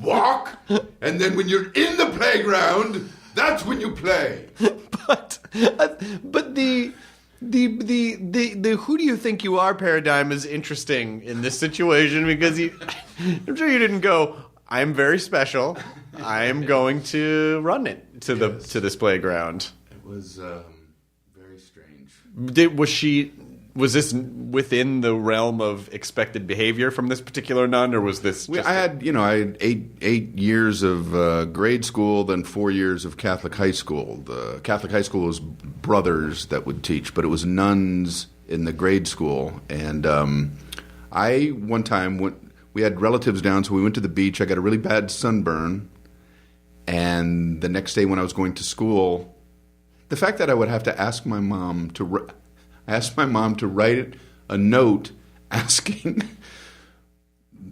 walk, and then when you're in the playground, that's when you play. But the who do you think you are paradigm is interesting in this situation because I'm sure you didn't go, I'm very special, I'm going to run it to this playground. It was very strange. Was this within the realm of expected behavior from this particular nun, or was this just I had 8 years of grade school, then 4 years of Catholic high school. The Catholic high school was brothers that would teach, but it was nuns in the grade school. And one time we had relatives down, so we went to the beach. I got a really bad sunburn, and the next day when I was going to school, the fact that I would have to ask my mom to write a note asking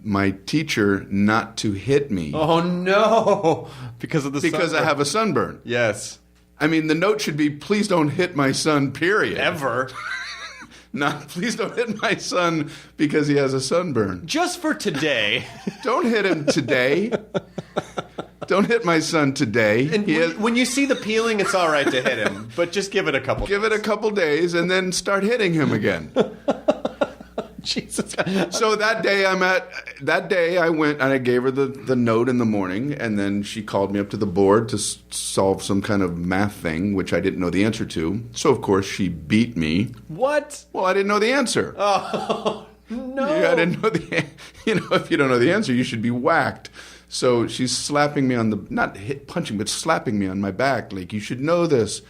my teacher not to hit me. Oh no! Because I have a sunburn. Yes. I mean, the note should be, please don't hit my son, period. Ever. Not, please don't hit my son because he has a sunburn. Just for today. Don't hit him today. Don't hit my son today. And when you see the peeling, it's all right to hit him, but just give it a couple. Give it a couple days, and then start hitting him again. Jesus. So that day I went and I gave her the note in the morning, and then she called me up to the board to solve some kind of math thing, which I didn't know the answer to. So of course she beat me. What? Well, I didn't know the answer. Oh no! Yeah, I didn't know if you don't know the answer, you should be whacked. So she's slapping me on punching, but slapping me on my back, like, you should know this.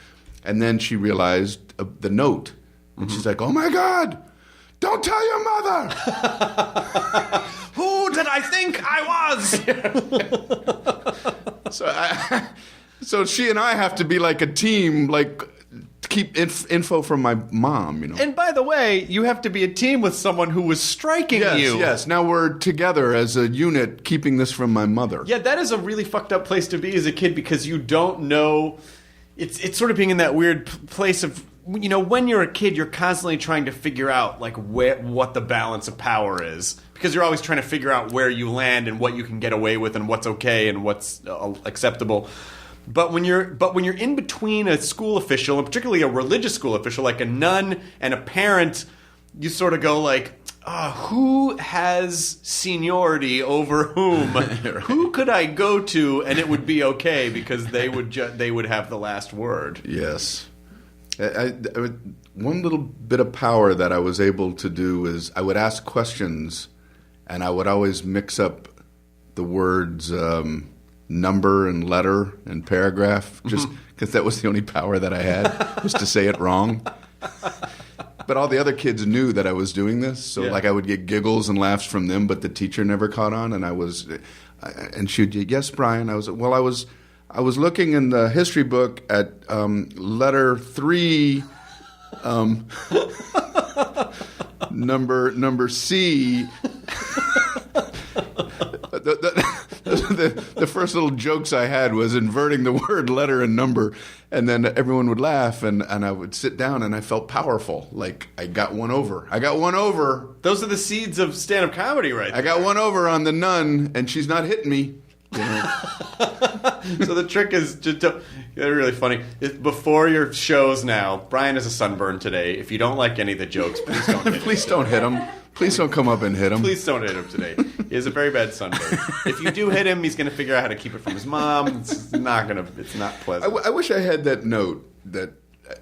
And then she realized the note. And she's like, oh my God, don't tell your mother. Who did I think I was? So she and I have to be like a team, like, keep info from my mom, And by the way, you have to be a team with someone who was striking you. Yes, now we're together as a unit keeping this from my mother. Yeah, that is a really fucked up place to be as a kid because you don't know. It's sort of being in that weird place of, when you're a kid, you're constantly trying to figure out, like, what the balance of power is. Because you're always trying to figure out where you land and what you can get away with and what's okay and what's acceptable. But when you're in between a school official, and particularly a religious school official, like a nun and a parent, you sort of go like, who has seniority over whom? Right. Who could I go to and it would be okay because they would have the last word? Yes. One little bit of power that I was able to do is I would ask questions, and I would always mix up the words number and letter and paragraph, just because that was the only power that I had, was to say it wrong. But all the other kids knew that I was doing this, so like I would get giggles and laughs from them, but the teacher never caught on, and she'd, yes, Brian. I was looking in the history book at letter 3, number C. The first little jokes I had was inverting the word letter and number, and then everyone would laugh, and I would sit down, and I felt powerful, like I got one over. Those are the seeds of stand-up comedy, right there. I got one over on the nun, and she's not hitting me. You know? So the trick is just they're really funny. Before your shows now, Brian has a sunburn today. If you don't like any of the jokes, please don't hit him. Please don't hit him. Please don't come up and hit him. Please don't hit him today. He has a very bad sunburn. If you do hit him, he's going to figure out how to keep it from his mom. It's not pleasant. I wish I had that note.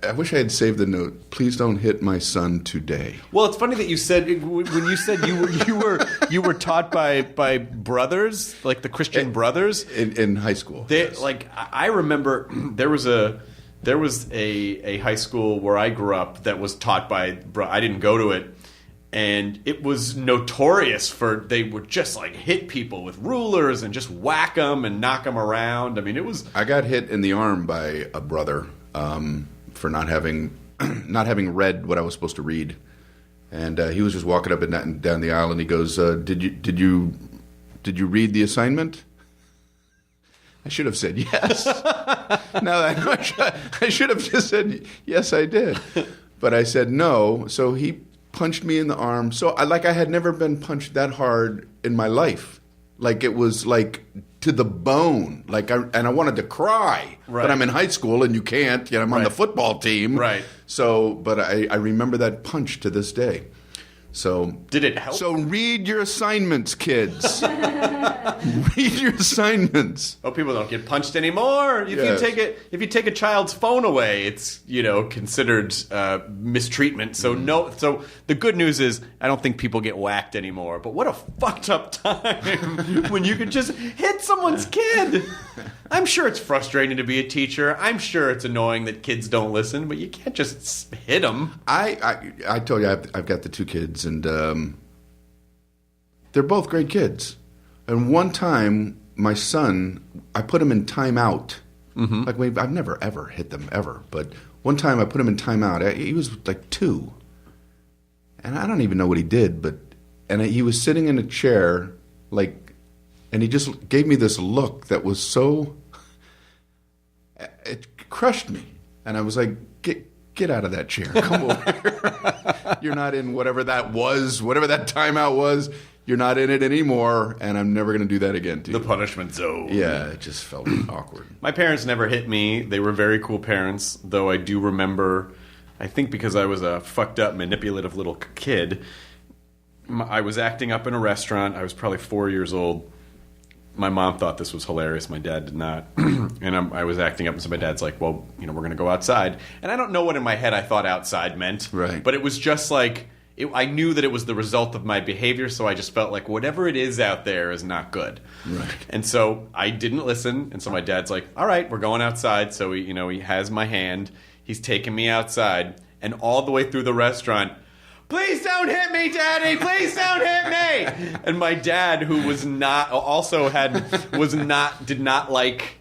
I wish I had saved the note. Please don't hit my son today. Well, it's funny that you said when you said you were taught by brothers, like the Christian brothers in high school. Yes. Like I remember there was a high school where I grew up that was taught by. I didn't go to it. And it was notorious they would just like hit people with rulers and just whack them and knock them around. I mean, it was. I got hit in the arm by a brother for not having read what I was supposed to read, and he was just walking up and down the aisle, and he goes, "Did you read the assignment?" I should have said yes. No, I should have just said yes. I did, but I said no. So he punched me in the arm. So I had never been punched that hard in my life. Like it was like to the bone. And I wanted to cry. Right. But I'm in high school and you can't. I'm on the football team. Right. So, but I remember that punch to this day. So did it help? So read your assignments, kids. Read your assignments. Oh, people don't get punched anymore. If you take a child's phone away, it's considered mistreatment. So So the good news is I don't think people get whacked anymore. But what a fucked up time when you could just hit someone's kid. I'm sure it's frustrating to be a teacher. I'm sure it's annoying that kids don't listen, but you can't just hit them. I told you I've got the two kids, and they're both great kids. And one time, my son, I put him in timeout. Mm-hmm. Like I've never ever hit them ever, but one time I put him in timeout. He was like 2, and I don't even know what he did, and he was sitting in a chair, and he just gave me this look that was so. It crushed me, and I was like, Get out of that chair. Come over here. You're not in whatever that was, whatever that timeout was. You're not in it anymore, and I'm never going to do that again to you. The punishment zone. Yeah, it just felt awkward. My parents never hit me. They were very cool parents, though I do remember, I think because I was a fucked up, manipulative little kid, I was acting up in a restaurant. I was probably 4 years old. My mom thought this was hilarious. My dad did not. And I was acting up, and so my dad's like, well, we're going to go outside. And I don't know what in my head I thought outside meant. Right. But it was just like, I knew that it was the result of my behavior, so I just felt like whatever it is out there is not good. Right. And so I didn't listen, and so my dad's like, all right, we're going outside. So he has my hand. He's taking me outside, and all the way through the restaurant, please don't hit me, Daddy! Please don't hit me! And my dad, who was not, also did not like,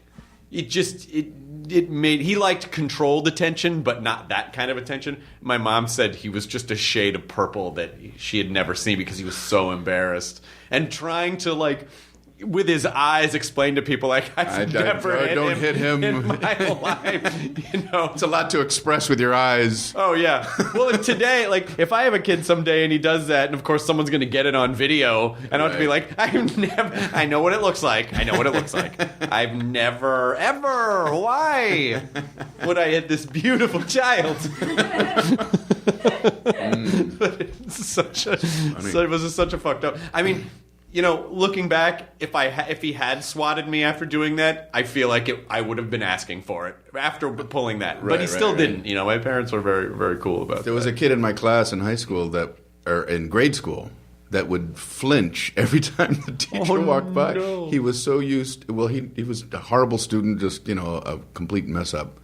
he liked controlled attention, but not that kind of attention. My mom said he was just a shade of purple that she had never seen because he was so embarrassed. And trying to, with his eyes explain to people, I've never hit him in my life. It's a lot to express with your eyes. Oh, yeah. Well, today, if I have a kid someday and he does that, and of course someone's going to get it on video, and I have to be like, I know what it looks like. I've never, ever, why would I hit this beautiful child? But it's it was such a fucked up. I mean, you know, looking back, if he had swatted me after doing that, I feel like I would have been asking for it after pulling that. But he still didn't. You know, my parents were very, very cool about that. There was a kid in my class in high school or in grade school that would flinch every time the teacher walked by. No. He was so used. Well, he was a horrible student, just a complete mess up.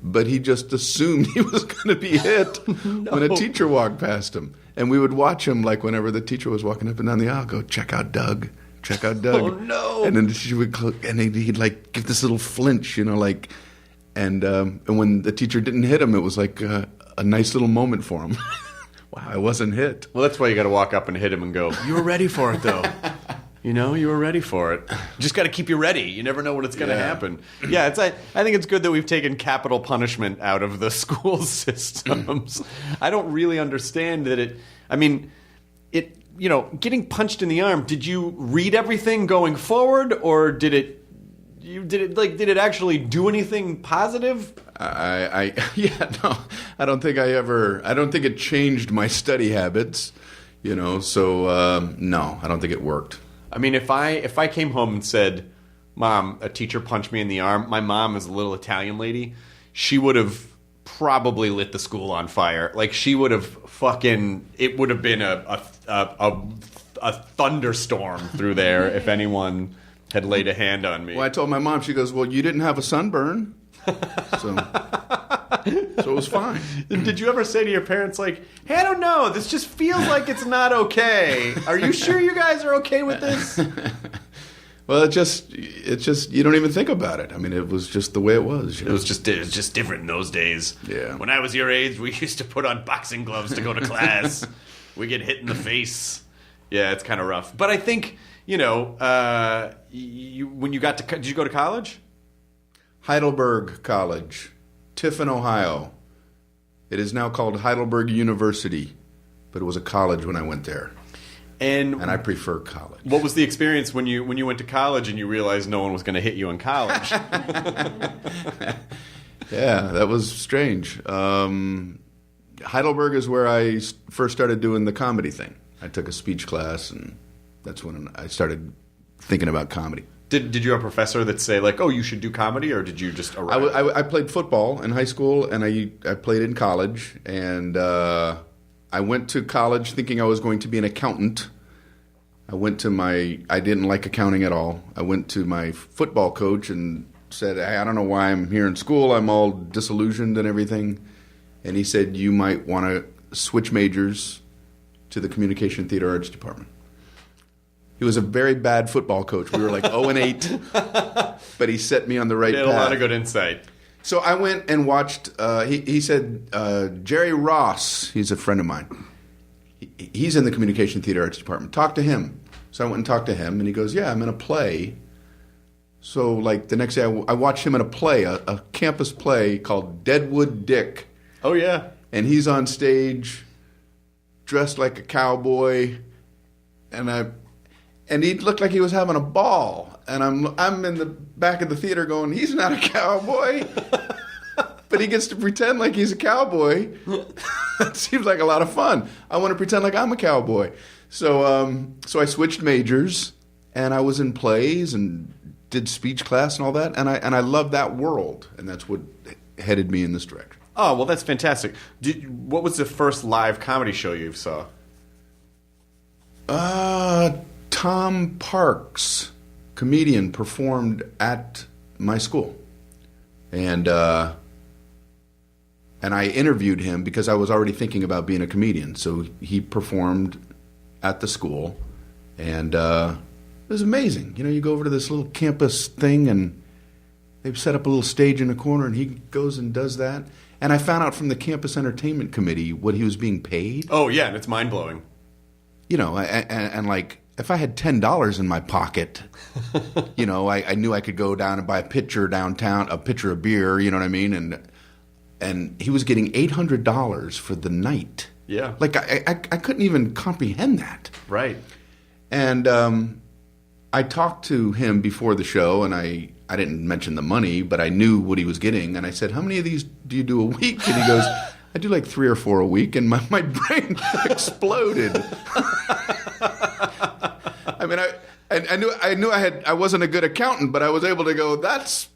But he just assumed he was going to be hit when a teacher walked past him. And we would watch him, like, whenever the teacher was walking up and down the aisle, go, check out Doug. Check out Doug. Oh, no. And then she would and he'd like, give this little flinch, like, and when the teacher didn't hit him, it was like a nice little moment for him. Wow, I wasn't hit. Well, that's why you got to walk up and hit him and go, you were ready for it, though. You know, you were ready for it. You just got to keep you ready. You never know when it's going to happen. Yeah, I think it's good that we've taken capital punishment out of the school systems. I don't really understand that getting punched in the arm, did you read everything going forward, or did it actually do anything positive? I don't think it changed my study habits, so no, I don't think it worked. I mean, if I came home and said, Mom, a teacher punched me in the arm, my mom is a little Italian lady, she would have probably lit the school on fire. Like, she would have it would have been a thunderstorm through there if anyone had laid a hand on me. Well, I told my mom, she goes, well, you didn't have a sunburn. So it was fine. Did you ever say to your parents, like, hey, I don't know, this just feels like it's not okay. Are you sure you guys are okay with this? Well, it's just you don't even think about it. I mean, it was just the way it was. It was just different in those days. Yeah. When I was your age, we used to put on boxing gloves to go to class. We get hit in the face. Yeah, it's kind of rough. But I think, when you got to, did you go to college? Heidelberg College, Tiffin, Ohio. It is now called Heidelberg University, but it was a college when I went there. And I prefer college. What was the experience when you went to college and you realized no one was going to hit you in college? Yeah, that was strange. Heidelberg is where I first started doing the comedy thing. I took a speech class, and that's when I started thinking about comedy. Did you have a professor that say, like, oh, you should do comedy, or did you just arrive? I played football in high school, and I played in college, and I went to college thinking I was going to be an accountant. I didn't like accounting at all. I went to my football coach and said, hey, I don't know why I'm here in school. I'm all disillusioned and everything. And he said, you might want to switch majors to the Communication Theater Arts Department. He was a very bad football coach. We were like 0-8, but he set me on the right path. He had a lot of good insight. So I went and watched, he said, Jerry Ross, he's a friend of mine. He's in the Communication Theater Arts Department. Talk to him. So I went and talked to him, and he goes, yeah, I'm in a play. So like the next day I watched him in a play, a campus play called Deadwood Dick. Oh, yeah. And he's on stage dressed like a cowboy, and he looked like he was having a ball. And I'm in the back of the theater going, he's not a cowboy. But he gets to pretend like he's a cowboy. That seems like a lot of fun. I want to pretend like I'm a cowboy. So I switched majors, and I was in plays and did speech class and all that. And I love that world. And that's what headed me in this direction. Oh, well, that's fantastic. What was the first live comedy show you saw? Tom Parks, comedian, performed at my school. And I interviewed him because I was already thinking about being a comedian. So he performed at the school, and it was amazing. You go over to this little campus thing, and they've set up a little stage in the corner, and he goes and does that. And I found out from the campus entertainment committee what he was being paid. Oh, yeah, and it's mind-blowing. And like, if I had $10 in my pocket, I knew I could go down and buy a pitcher downtown, a pitcher of beer, you know what I mean? And he was getting $800 for the night. Yeah. Like, I couldn't even comprehend that. Right. And I talked to him before the show, and I didn't mention the money, but I knew what he was getting. And I said, how many of these do you do a week? And he goes, I do like 3 or 4 a week, and my brain exploded. I mean, I knew I wasn't a good accountant, but I was able to go, that's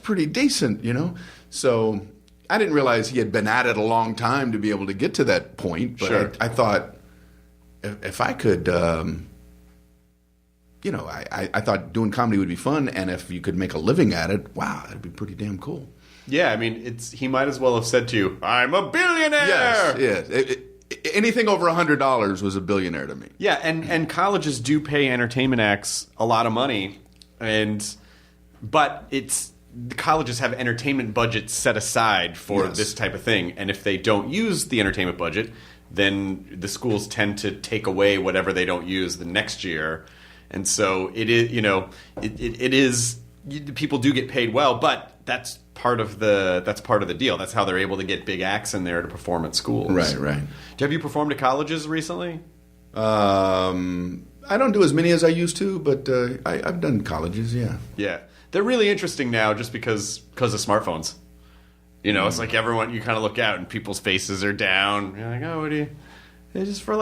pretty decent, you know? So I didn't realize he had been at it a long time to be able to get to that point. But Sure. I thought if I could, you know, I thought doing comedy would be fun. And if you could make a living at it, wow, that'd be pretty damn cool. Yeah, I mean, he might as well have said to you, "I'm a billionaire." Yes. Anything over $100 was a billionaire to me. Yeah, and colleges do pay entertainment acts a lot of money, but the colleges have entertainment budgets set aside for this type of thing, and if they don't use the entertainment budget, then the schools tend to take away whatever they don't use the next year, and so it is, you know, it is, people do get paid well, but that's part of the deal. That's how they're able to get big acts in there to perform at schools. Right. Have you performed at colleges recently? I don't do as many as I used to, but I've done colleges, yeah. Yeah. They're really interesting now just because of smartphones. You know, it's like everyone, you kind of look out and people's faces are down. You're like, oh, what do you... It's just for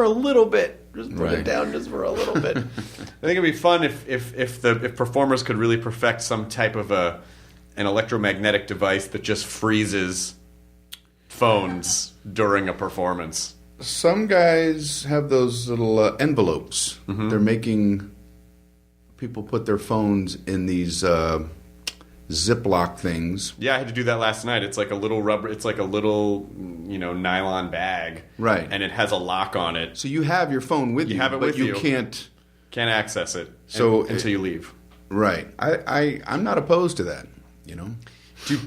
a little bit. Just put it down just for a little bit. I think it'd be fun if performers could really perfect some type of an electromagnetic device that just freezes phones during a performance. Some guys have those little envelopes. Mm-hmm. They're making people put their phones in these Ziploc things. Yeah, I had to do that last night. It's like a little rubber. It's like a little, you know, nylon bag, right? And it has a lock on it. So you have your phone with you. You have it but with you. You can't access it. Until you leave. Right. I'm not opposed to that. You know. Do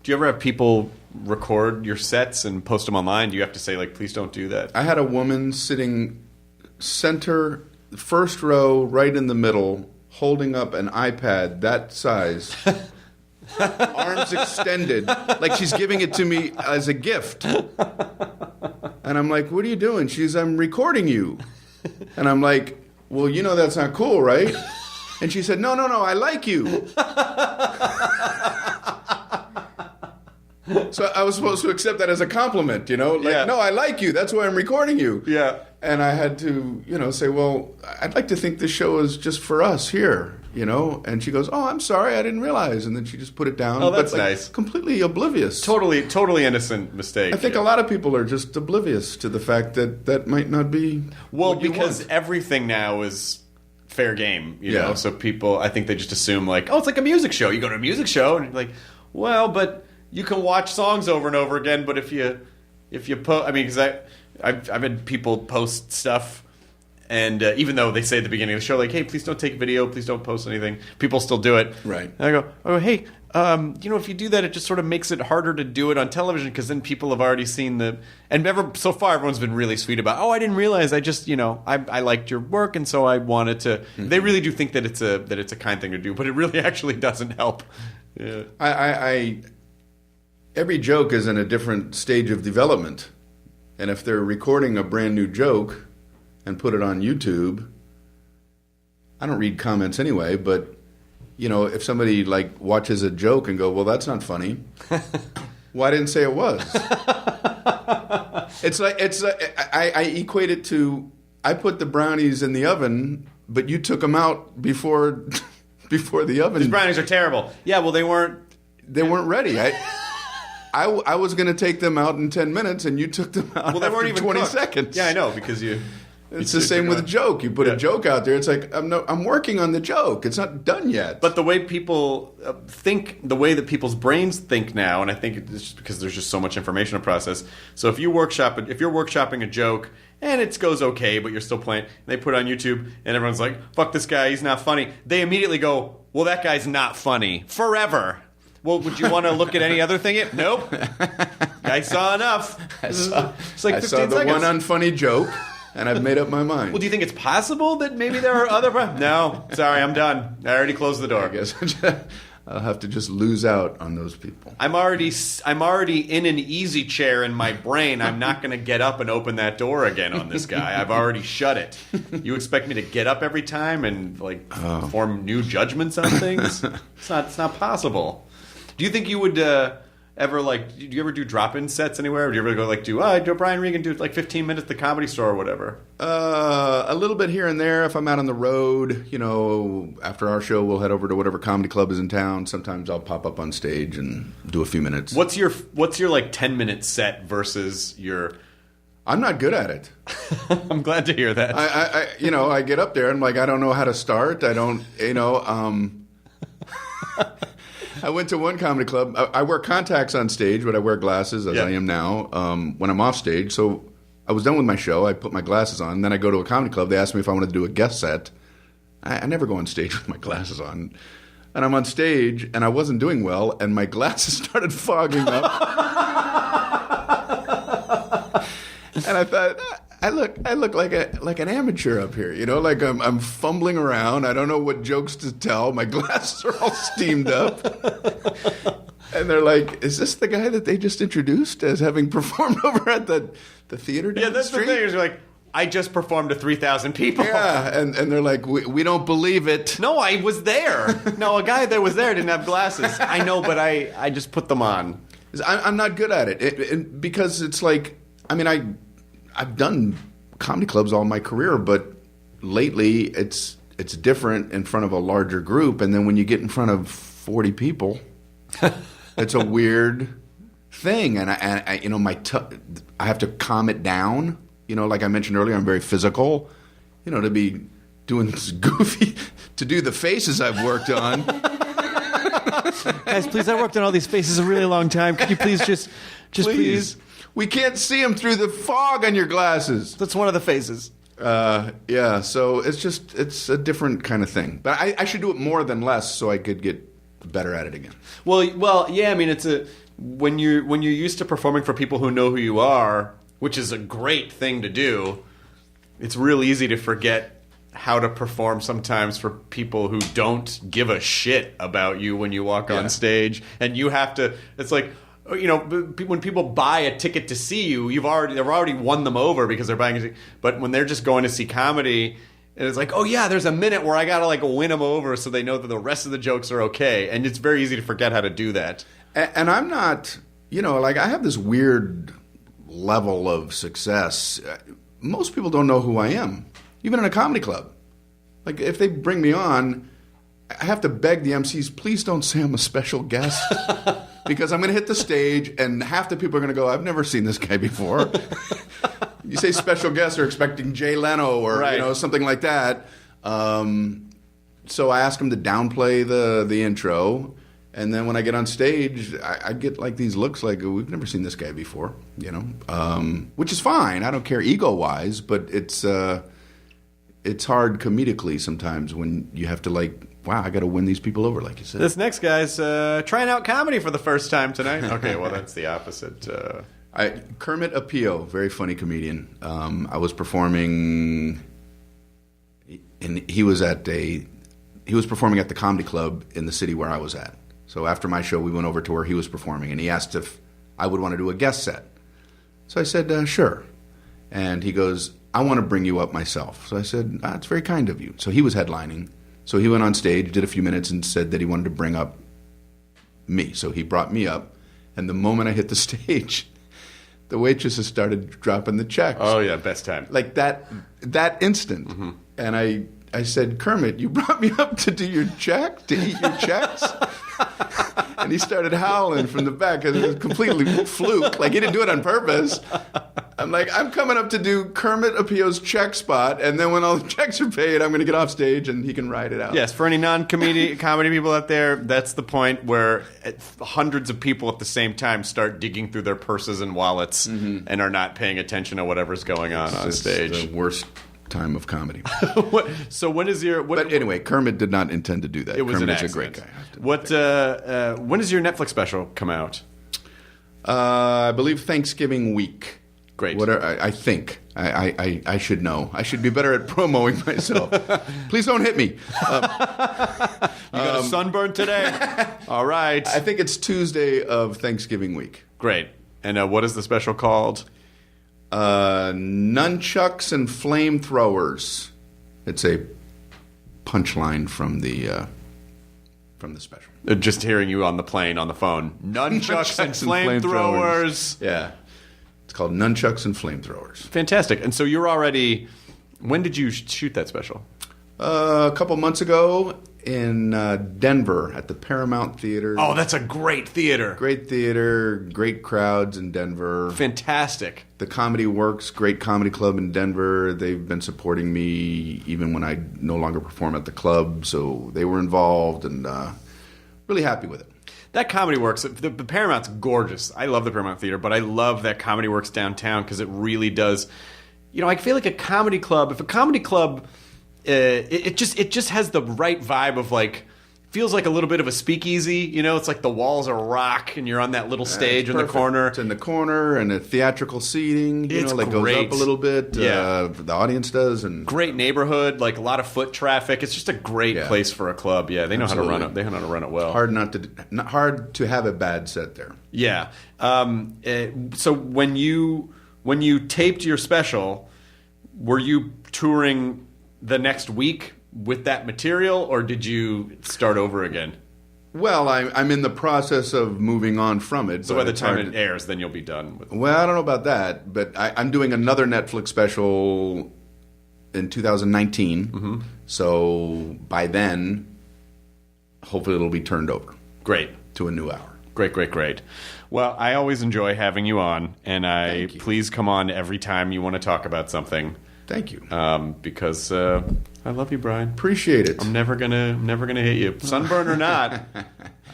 you ever have people record your sets and post them online? Do you have to say, like, please don't do that? I had a woman sitting center, first row, right in the middle, holding up an iPad that size, arms extended, like she's giving it to me as a gift. And I'm like, what are you doing? I'm recording you. And I'm like, well, you know that's not cool, right? And she said, no, I like you. So I was supposed to accept that as a compliment, you know? Like, no, I like you. That's why I'm recording you. Yeah. And I had to, you know, say, well, I'd like to think this show is just for us here, you know? And she goes, oh, I'm sorry, I didn't realize. And then she just put it down. Oh, that's but, like, nice. Completely oblivious. Totally innocent mistake. I think a lot of people are just oblivious to the fact that that might not be what you because want. everything now is fair game, you know? So people, I think they just assume, like, oh, it's like a music show. You go to a music show, and you're like, well, but you can watch songs over and over again, but if you post, I mean, because I've had people post stuff, and even though they say at the beginning of the show, like, hey, please don't take video, please don't post anything, people still do it. Right. And I go, oh, hey, you know, if you do that, it just sort of makes it harder to do it on television, because then people have already seen so far everyone's been really sweet about, oh, I didn't realize, I just, you know, I liked your work, and so I wanted to. Mm-hmm. They really do think that it's a kind thing to do, but it really actually doesn't help. Yeah. Every joke is in a different stage of development. And if they're recording a brand new joke and put it on YouTube, I don't read comments anyway, but, you know, if somebody, like, watches a joke and go, well, that's not funny, well, I didn't say it was. It's like I equate it to, I put the brownies in the oven, but you took them out before the oven. These brownies are terrible. Yeah, well, they weren't ready. I was going to take them out in 10 minutes, and you took them out they weren't after even 20 cooked. seconds. Yeah, I know, because It's the same with a joke. You put a joke out there, it's like, I'm working on the joke. It's not done yet. But the way people think, the way that people's brains think now, and I think it's just because there's just so much information to process. So if you're workshopping a joke, and it goes okay, but you're still playing, and they put it on YouTube, and everyone's like, fuck this guy, he's not funny. They immediately go, well, that guy's not funny. Forever. Well, would you want to look at any other thing? Nope. I saw enough. It's like 15 I saw the seconds. one unfunny joke, and I've made up my mind. Well, do you think it's possible that maybe there are other... No, sorry, I'm done. I already closed the door. I guess I'll have to just lose out on those people. I'm already in an easy chair in my brain. I'm not going to get up and open that door again on this guy. I've already shut it. You expect me to get up every time and form new judgments on things? It's not possible. Do you think you would? ever do you ever do drop-in sets anywhere? Or do you ever go do Brian Regan do 15 minutes at the Comedy Store or whatever? A little bit here and there if I'm out on the road. After our show, we'll head over to whatever comedy club is in town. Sometimes I'll pop up on stage and do a few minutes. What's your 10-minute set versus your? I'm not good at it. I'm glad to hear that. I get up there and I don't know how to start. I don't, I went to one comedy club. I wear contacts on stage, but I wear glasses as I am now when I'm off stage. So I was done with my show. I put my glasses on. Then I go to a comedy club. They asked me if I wanted to do a guest set. I never go on stage with my glasses on. And I'm on stage, and I wasn't doing well, and my glasses started fogging up. And I thought, I look like an amateur up here, like I'm fumbling around. I don't know what jokes to tell. My glasses are all steamed up. And they're like, is this the guy that they just introduced as having performed over at the theater down the street? Yeah, that's the thing. Is you're like, I just performed to 3,000 people. Yeah, and they're like, we don't believe it. No, I was there. No, a guy that was there didn't have glasses. I know, but I just put them on. I'm not good at it because it's like, I've done comedy clubs all my career, but lately it's different in front of a larger group, and then when you get in front of 40 people, it's a weird thing, and I have to calm it down. Like I mentioned earlier, I'm very physical. To be doing this goofy, to do the faces I've worked on. Guys, please, I worked on all these faces a really long time. Could you please just please? We can't see them through the fog on your glasses. That's one of the faces. Yeah, so it's a different kind of thing. But I should do it more than less so I could get better at it again. Well, yeah, it's when you're used to performing for people who know who you are, which is a great thing to do, it's real easy to forget how to perform sometimes for people who don't give a shit about you when you walk on stage. And you have to, it's like, when people buy a ticket to see you, they've already won them over because they're buying a ticket. But when they're just going to see comedy, and it's like, oh yeah, there's a minute where I gotta win them over so they know that the rest of the jokes are okay. And it's very easy to forget how to do that. And I'm not, I have this weird level of success. Most people don't know who I am, even in a comedy club. Like, if they bring me on, I have to beg the MCs, please don't say I'm a special guest. Because I'm going to hit the stage, and half the people are going to go, I've never seen this guy before. You say special guest, they're expecting Jay Leno or something like that. So I ask them to downplay the intro. And then when I get on stage, I get these looks like, we've never seen this guy before, which is fine. I don't care ego-wise, but it's hard comedically sometimes when you have to wow, I got to win these people over, like you said. This next guy's trying out comedy for the first time tonight. Okay, well, that's the opposite. Kermit Apio, very funny comedian. I was performing, and he was performing at the comedy club in the city where I was at. So after my show, we went over to where he was performing, and he asked if I would want to do a guest set. So I said, sure. And he goes, I want to bring you up myself. So I said, it's very kind of you. So he was headlining. So he went on stage, did a few minutes, and said that he wanted to bring up me. So he brought me up, and the moment I hit the stage, the waitresses started dropping the checks. Oh, yeah, best time. Like that instant. Mm-hmm. And I said, Kermit, you brought me up to do your check, to eat your checks? And he started howling from the back, because it was completely fluke. Like, he didn't do it on purpose. I'm like, I'm coming up to do Kermit Apio's check spot, and then when all the checks are paid, I'm going to get off stage and he can ride it out. Yes, for any comedy people out there, that's the point where hundreds of people at the same time start digging through their purses and wallets and are not paying attention to whatever's going on stage. It's the worst time of comedy. So when is your... But anyway, Kermit did not intend to do that. It was Kermit's an a great guy. When does your Netflix special come out? I believe Thanksgiving week. Great. I think. I should know. I should be better at promoting myself. Please don't hit me. You got a sunburn today? All right. I think it's Tuesday of Thanksgiving week. Great. And what is the special called? Nunchucks and Flamethrowers. It's a punchline from the from the special. Just hearing you on the plane, on the phone. Nunchucks and Nunchucks Flamethrowers. Yeah. It's called Nunchucks and Flamethrowers. Fantastic. And so you're already... When did you shoot that special? A couple months ago in Denver at the Paramount Theater. Oh, that's a great theater. Great theater, great crowds in Denver. Fantastic. The Comedy Works, great comedy club in Denver. They've been supporting me even when I no longer perform at the club, so they were involved and really happy with it. That Comedy Works, the Paramount's gorgeous. I love the Paramount Theater, but I love that Comedy Works downtown because it really does... You know, I feel like a comedy club, if a comedy club... It just has the right vibe of like feels like a little bit of a speakeasy. You know, it's like the walls are rock and you're on that little stage in the corner. It's in the corner and a theatrical seating. You It's know, like great. goes up a little bit. Yeah. The audience does and Great neighborhood, like a lot of foot traffic. It's just a great place for a club. Yeah, they know how to run it. They know how to run it well. hard to have a bad set there. Yeah. So when you taped your special, were you touring the next week with that material, or did you start over again? Well, I'm in the process of moving on from it. So by the time it airs, then you'll be done with it. Well, I don't know about that, but I'm doing another Netflix special in 2019. Mm-hmm. So by then, hopefully it'll be turned over. Great. To a new hour. Great. Well, I always enjoy having you on, and please come on every time you want to talk about something. Thank you. Because I love you, Brian. Appreciate it. I'm never gonna hit you, sunburn or not.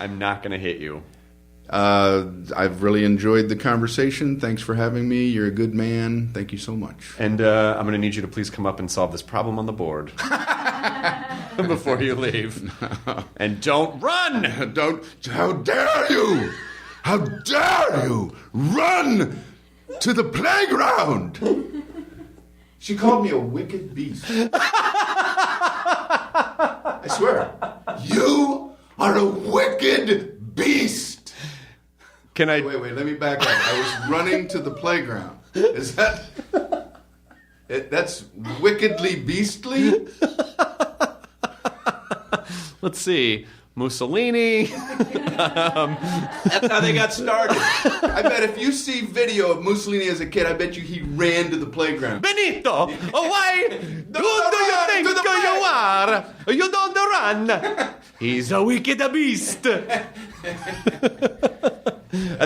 I'm not gonna hit you. I've really enjoyed the conversation. Thanks for having me. You're a good man. Thank you so much. And I'm gonna need you to please come up and solve this problem on the board before you leave. And don't run. Don't! How dare you! How dare you run to the playground! She called me a wicked beast. I swear. You are a wicked beast. Can I... Wait, let me back up. I was running to the playground. Is that... That's wickedly beastly? Let's see. Mussolini. That's how they got started. I bet if you see video of Mussolini as a kid, I bet you he ran to the playground. Benito, why? Who do you think you are? You don't run. He's a wicked beast. I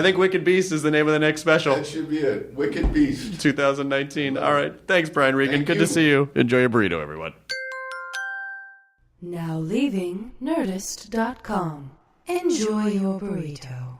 think Wicked Beast is the name of the next special. That should be it. Wicked Beast. 2019. All right. Thanks, Brian Regan. Thank Good you. to see you. Enjoy your burrito, everyone. Now leaving Nerdist.com. Enjoy your burrito.